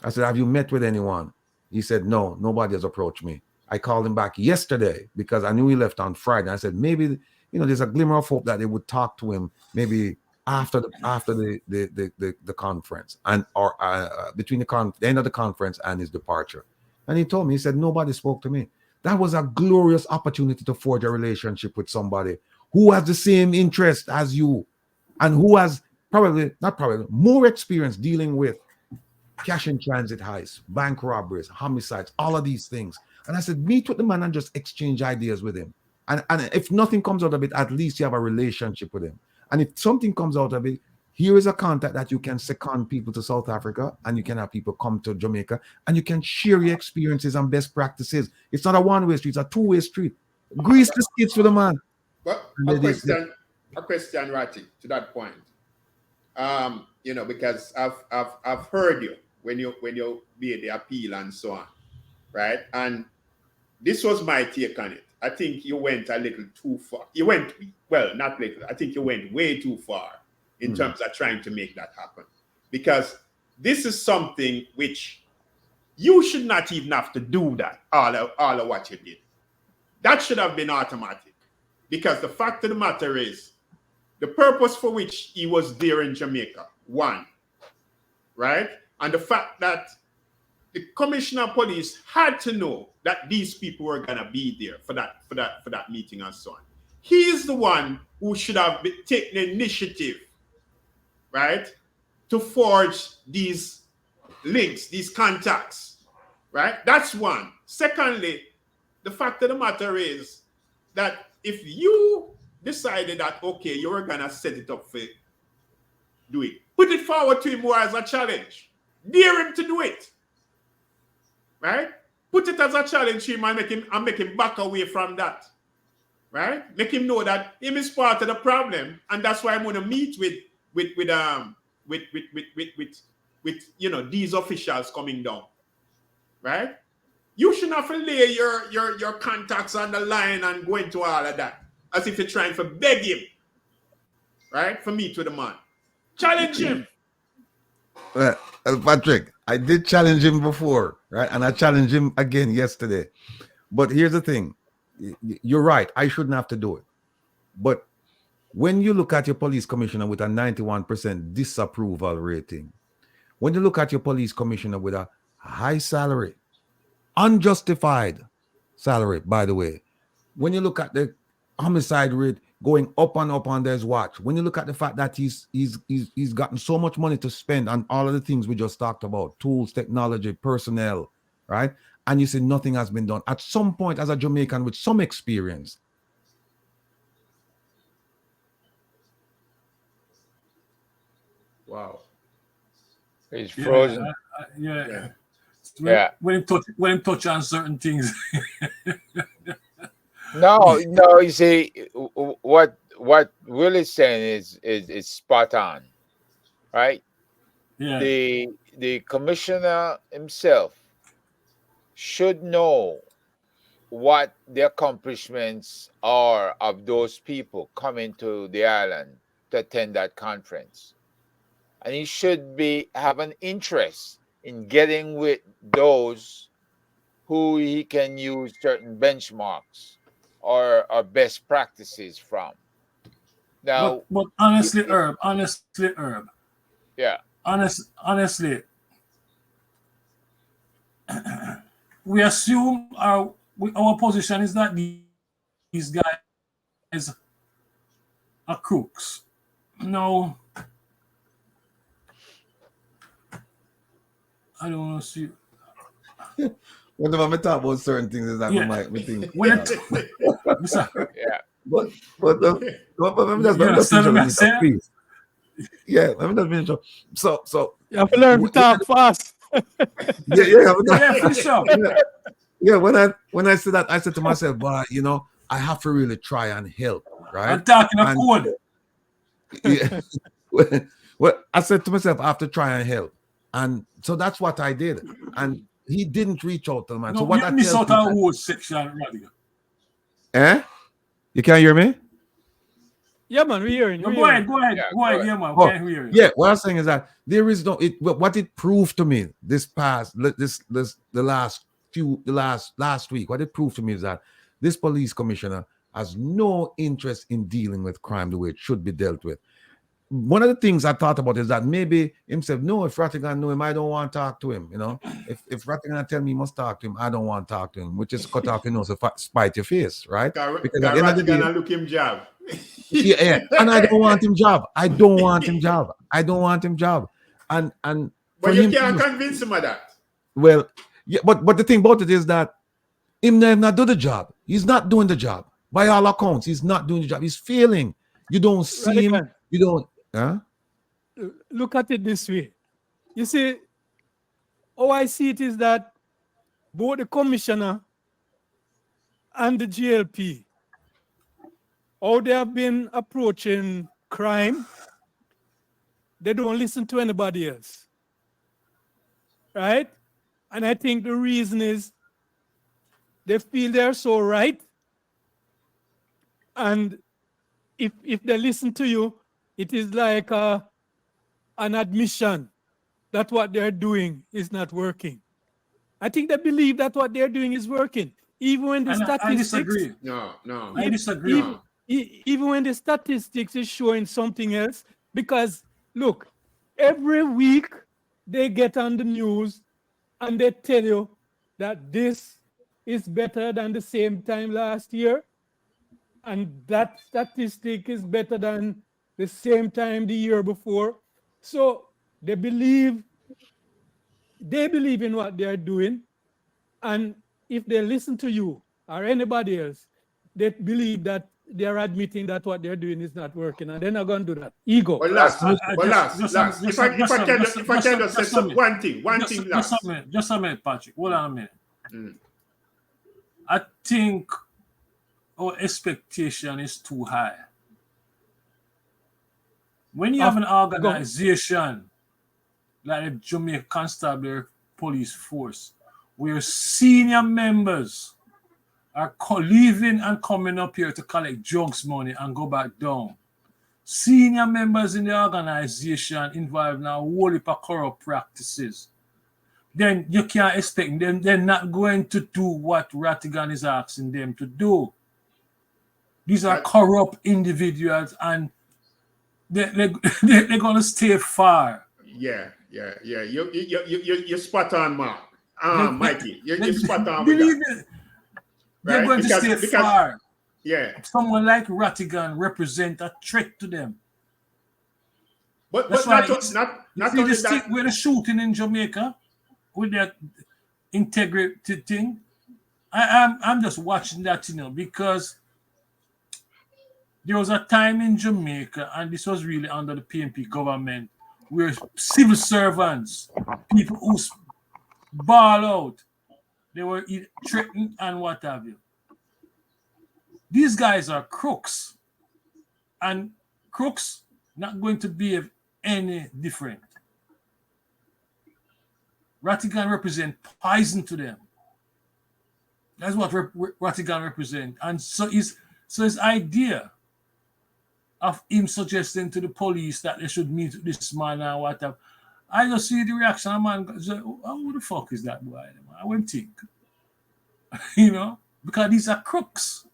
S3: I said, have you met with anyone? He said, no, nobody has approached me. I called him back yesterday, because I knew he left on Friday. I said, maybe, there's a glimmer of hope that they would talk to him maybe after the conference, and or between the end of the conference and his departure. And he told me, he said, nobody spoke to me. That was a glorious opportunity to forge a relationship with somebody who has the same interest as you, and who has more experience dealing with cash in transit heists, bank robberies, homicides, all of these things. And I said, meet with the man and just exchange ideas with him. And if nothing comes out of it, at least you have a relationship with him. And if something comes out of it, here is a contact that you can second people to South Africa, and you can have people come to Jamaica, and you can share your experiences and best practices. It's not a one-way street, it's a two-way street. Grease the skids for the man.
S5: But a question, Ratty, to that point. Because I've heard you when you made the appeal and so on, right? And this was my take on it. I think you went a little too far. You went, well, not little. I think you went way too far in terms of trying to make that happen, because this is something which you should not even have to do that. All of what you did, that should have been automatic, because the fact of the matter is, the purpose for which he was there in Jamaica, one, right? And the fact that the commissioner of police had to know that these people were gonna be there for that meeting and so on. He is the one who should have taken the initiative, right, to forge these links, these contacts, right? That's one. Secondly, the fact of the matter is that if you decided that, okay, you were gonna set it up for do it, put it forward to him more as a challenge. Dare him to do it. Right? Put it as a challenge to him and make him back away from that. Right? Make him know that him is part of the problem, and that's why I'm gonna meet with you know, these officials coming down. Right? You shouldn't have to lay your contacts on the line and go into all of that as if you're trying to beg him, right, for meet with the man. Challenge him.
S3: Patrick, I did challenge him before, right? And I challenged him again yesterday. But here's the thing. You're right. I shouldn't have to do it. But when you look at your police commissioner with a 91% disapproval rating, when you look at your police commissioner with a high salary, unjustified salary, by the way, when you look at the homicide rate going up and up on his watch, when you look at the fact that he's gotten so much money to spend on all of the things we just talked about, tools, technology, personnel, right? And you say nothing has been done. At some point, as a Jamaican with some experience,
S5: Wow.
S6: He's frozen.
S2: Yeah. When him touch on certain things.
S6: No, you see, what Will is saying is spot on, right?
S2: Yeah.
S6: The commissioner himself should know what the accomplishments are of those people coming to the island to attend that conference. And he should have an interest in getting with those who he can use certain benchmarks or best practices from. Now,
S2: but honestly, Herb,
S6: yeah,
S2: honestly, we assume our position is that these guys are crooks. No, I don't want to see.
S3: whenever I talk about certain things, is that we think.
S6: yeah.
S3: But let me just finish, please. Yeah, let me just finish. So
S1: You have to learn to talk fast.
S3: Yeah, when I said that, I said to myself, but you know, I have to really try and help, right?
S2: I'm talking of code.
S3: Yeah. Well, I said to myself, I have to try and help. And so that's what I did. And he didn't reach out to the man.
S2: No,
S3: so what
S2: you
S3: I
S2: miss
S3: tell
S2: out our whole section, Radical.
S3: You can't hear me?
S1: Yeah, man, we're hearing.
S2: No, go ahead.
S6: Yeah,
S2: Go ahead, yeah, man.
S3: Oh,
S2: Can't hear you.
S3: yeah, what I'm saying is that there is no what it proved to me last week, what it proved to me is that this police commissioner has no interest in dealing with crime the way it should be dealt with. One of the things I thought about is that maybe himself, no, if Rattigan know him, I don't want to talk to him. You know, if Rattigan tell me he must talk to him, I don't want to talk to him, which is cut off your nose to spite your face, right?
S5: Because at the end of the day, look him job.
S3: Yeah, and I don't want him job. I don't want him job. And
S5: but you can't convince him of that.
S3: Well, yeah, but the thing about it is that him not do the job. He's not doing the job. By all accounts, he's not doing the job. He's failing. You don't see him. You don't. Huh?
S1: Look at it this way. You see, how I see it is that both the commissioner and the GLP, how they have been approaching crime, they don't listen to anybody else. Right? And I think the reason is they feel they're so right. And if they listen to you, it is like an admission that what they're doing is not working. I think they believe that what they're doing is working. Even when the statistics...
S2: I disagree.
S5: No.
S2: I disagree.
S1: Even when the statistics is showing something else. Because, look, every week they get on the news and they tell you that this is better than the same time last year, and that statistic is better than the same time the year before. So they believe in what they are doing, and if they listen to you or anybody else, they believe that they are admitting that what they're doing is not working, and they're not going to do that. Ego.
S5: But last,
S2: Just
S5: if I can just say one thing last.
S2: Just a minute, Patrick. Hold on a minute.
S5: Mm.
S2: I think our expectation is too high. When you have an organization like the Jamaica Constabulary Police Force, where senior members are leaving and coming up here to collect drugs money and go back down. Senior members in the organization involved in a whole heap of corrupt practices. Then you can't expect them, they're not going to do what Rattigan is asking them to do. These are corrupt individuals, and they're going to stay far.
S5: Yeah. You're spot on, Mark. Mikey, you're spot on.
S2: Believe it. They're going to stay far.
S5: Yeah.
S2: Someone like Rattigan represent a threat to them.
S5: But
S2: That's
S5: not
S2: only that. Where the shooting in Jamaica with that integrity thing. I'm just watching that, because there was a time in Jamaica, and this was really under the PNP government, where civil servants, people who ball out, they were threatened and what have you. These guys are crooks, and crooks not going to be any different. Rattigan represent poison to them. That's what Rattigan represent, and so his idea of him suggesting to the police that they should meet this man and whatever. I just see the reaction of man goes, oh, who the fuck is that boy? I won't think. Because these are crooks.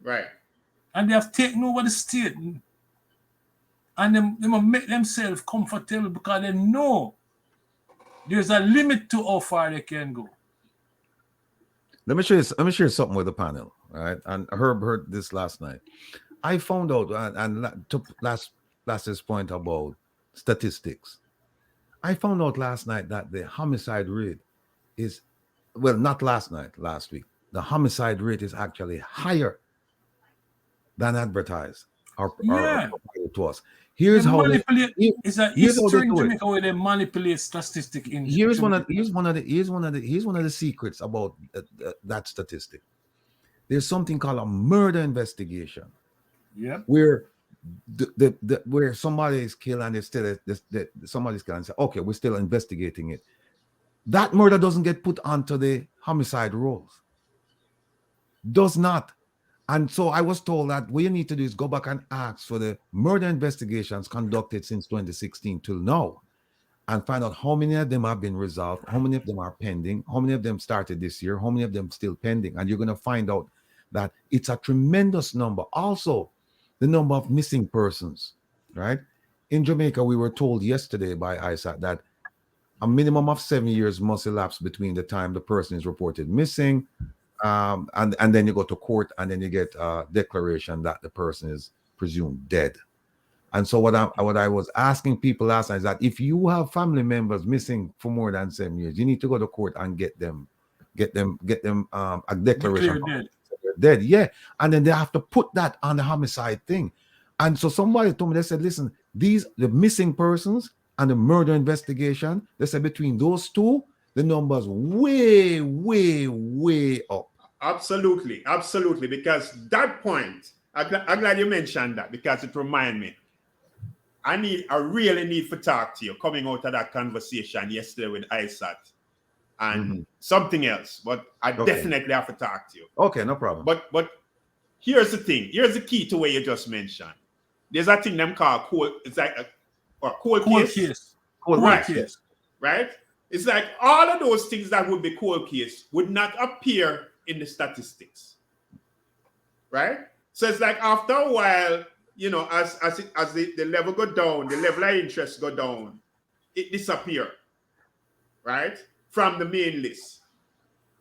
S5: Right.
S2: And they have taken over the state. And they will make themselves comfortable because they know there's a limit to how far they can go.
S3: Let me share something with the panel, right? And Herb heard this last night. I found out, and to last's point about statistics, I found out last night that the homicide rate is, well, not last night, last week. The homicide rate is actually higher than advertised or provided to us. Here's how
S2: it's a history in Jamaica where they manipulate statistics in
S3: here's one of the secrets about that statistic. There's something called a murder investigation.
S2: Yeah.
S3: Where where somebody is killed and somebody's killed and say, okay, we're still investigating it. That murder doesn't get put onto the homicide rolls. Does not. And so I was told that what you need to do is go back and ask for the murder investigations conducted since 2016 till now and find out how many of them have been resolved, how many of them are pending, how many of them started this year, how many of them still pending. And you're going to find out that it's a tremendous number. Also, the number of missing persons, right? In Jamaica, we were told yesterday by ISAT that a minimum of 7 years must elapse between the time the person is reported missing, and then you go to court, and then you get a declaration that the person is presumed dead. And so what I was asking people last night is that if you have family members missing for more than 7 years, you need to go to court and get them a declaration. Dead, yeah, and then they have to put that on the homicide thing. And so somebody told me, they said, listen, the missing persons and the murder investigation, they said between those two, the numbers way up.
S5: Absolutely, because that point, I'm glad you mentioned that, because it reminded me. I really need to talk to you coming out of that conversation yesterday with ISAT and something else, but I definitely have to talk to you.
S3: Okay, no problem.
S5: But here's the thing. Here's the key to what you just mentioned. There's a thing them called cold case. Right? It's like all of those things that would be cold case would not appear in the statistics. Right? So it's like after a while, as the level go down, the level of interest go down, it disappear. Right? from the main list.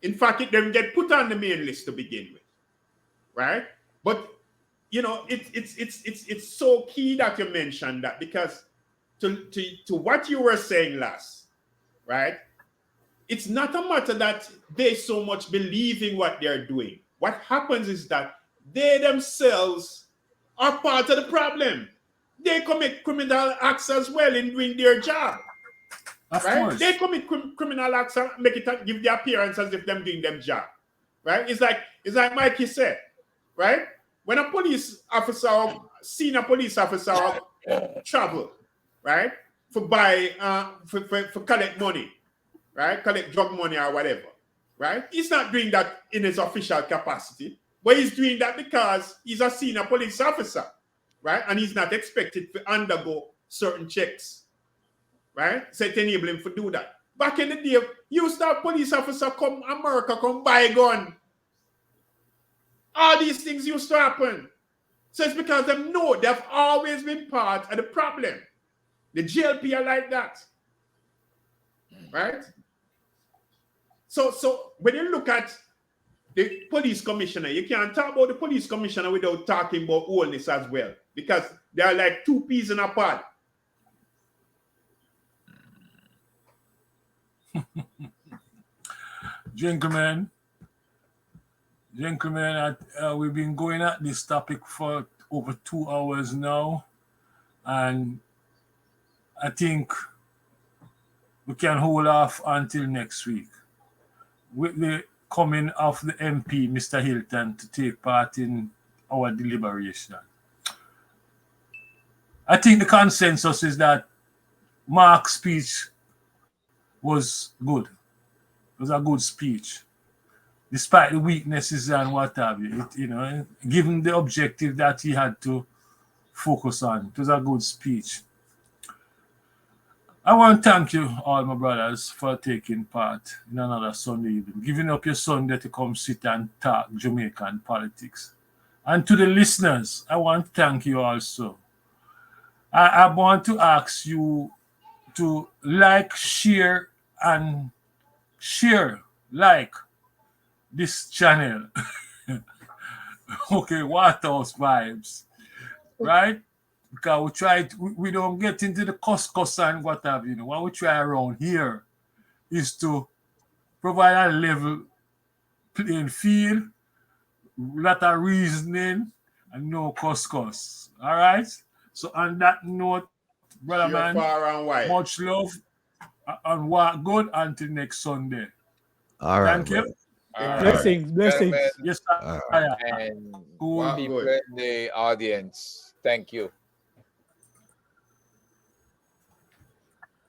S5: In fact, it doesn't get put on the main list to begin with, right? But you know, it's so key that you mentioned that, because to what you were saying last, right? It's not a matter that they so much believe in what they're doing. What happens is that they themselves are part of the problem. They commit criminal acts as well in doing their job.
S2: Of
S5: Right?
S2: course.
S5: They commit criminal acts and make it give the appearance as if them doing them job. Right? It's like Mikey said, right? When a police officer or senior police officer travel, right, for buy for collect money, right? Collect drug money or whatever, right? He's not doing that in his official capacity, but he's doing that because he's a senior police officer, right? And he's not expected to undergo certain checks, right? So it enable him to do that. Back in the day, used to have police officer come America, come buy a gun. All these things used to happen. So it's because they know they've always been part of the problem. The GLP are like that, right? So when you look at the police commissioner, you can't talk about the police commissioner without talking about all this as well, because they are like two peas in a pod.
S2: Gentlemen, we've been going at this topic for over 2 hours now, and I think we can hold off until next week with the coming of the MP, Mr. Hilton, to take part in our deliberation. I think the consensus is that Mark's speech was good. It was a good speech, despite the weaknesses and what have you. Given the objective that he had to focus on, it was a good speech. I want to thank you, all my brothers, for taking part in another Sunday evening, giving up your Sunday to come sit and talk Jamaican politics. And to the listeners, I want to thank you also. I want to ask you to like, share this channel. Okay, Waterhouse Vibes, right? Because we don't get into the cuss and what have you. What we try around here is to provide a level playing field, lot of reasoning, and no cuss. All right? So on that note, brother man,
S5: Far and wide.
S2: much love and what good until next Sunday.
S3: All right.
S2: Thank you.
S1: Blessings.
S2: Yes,
S6: And
S2: cool.
S6: people in the audience, thank you.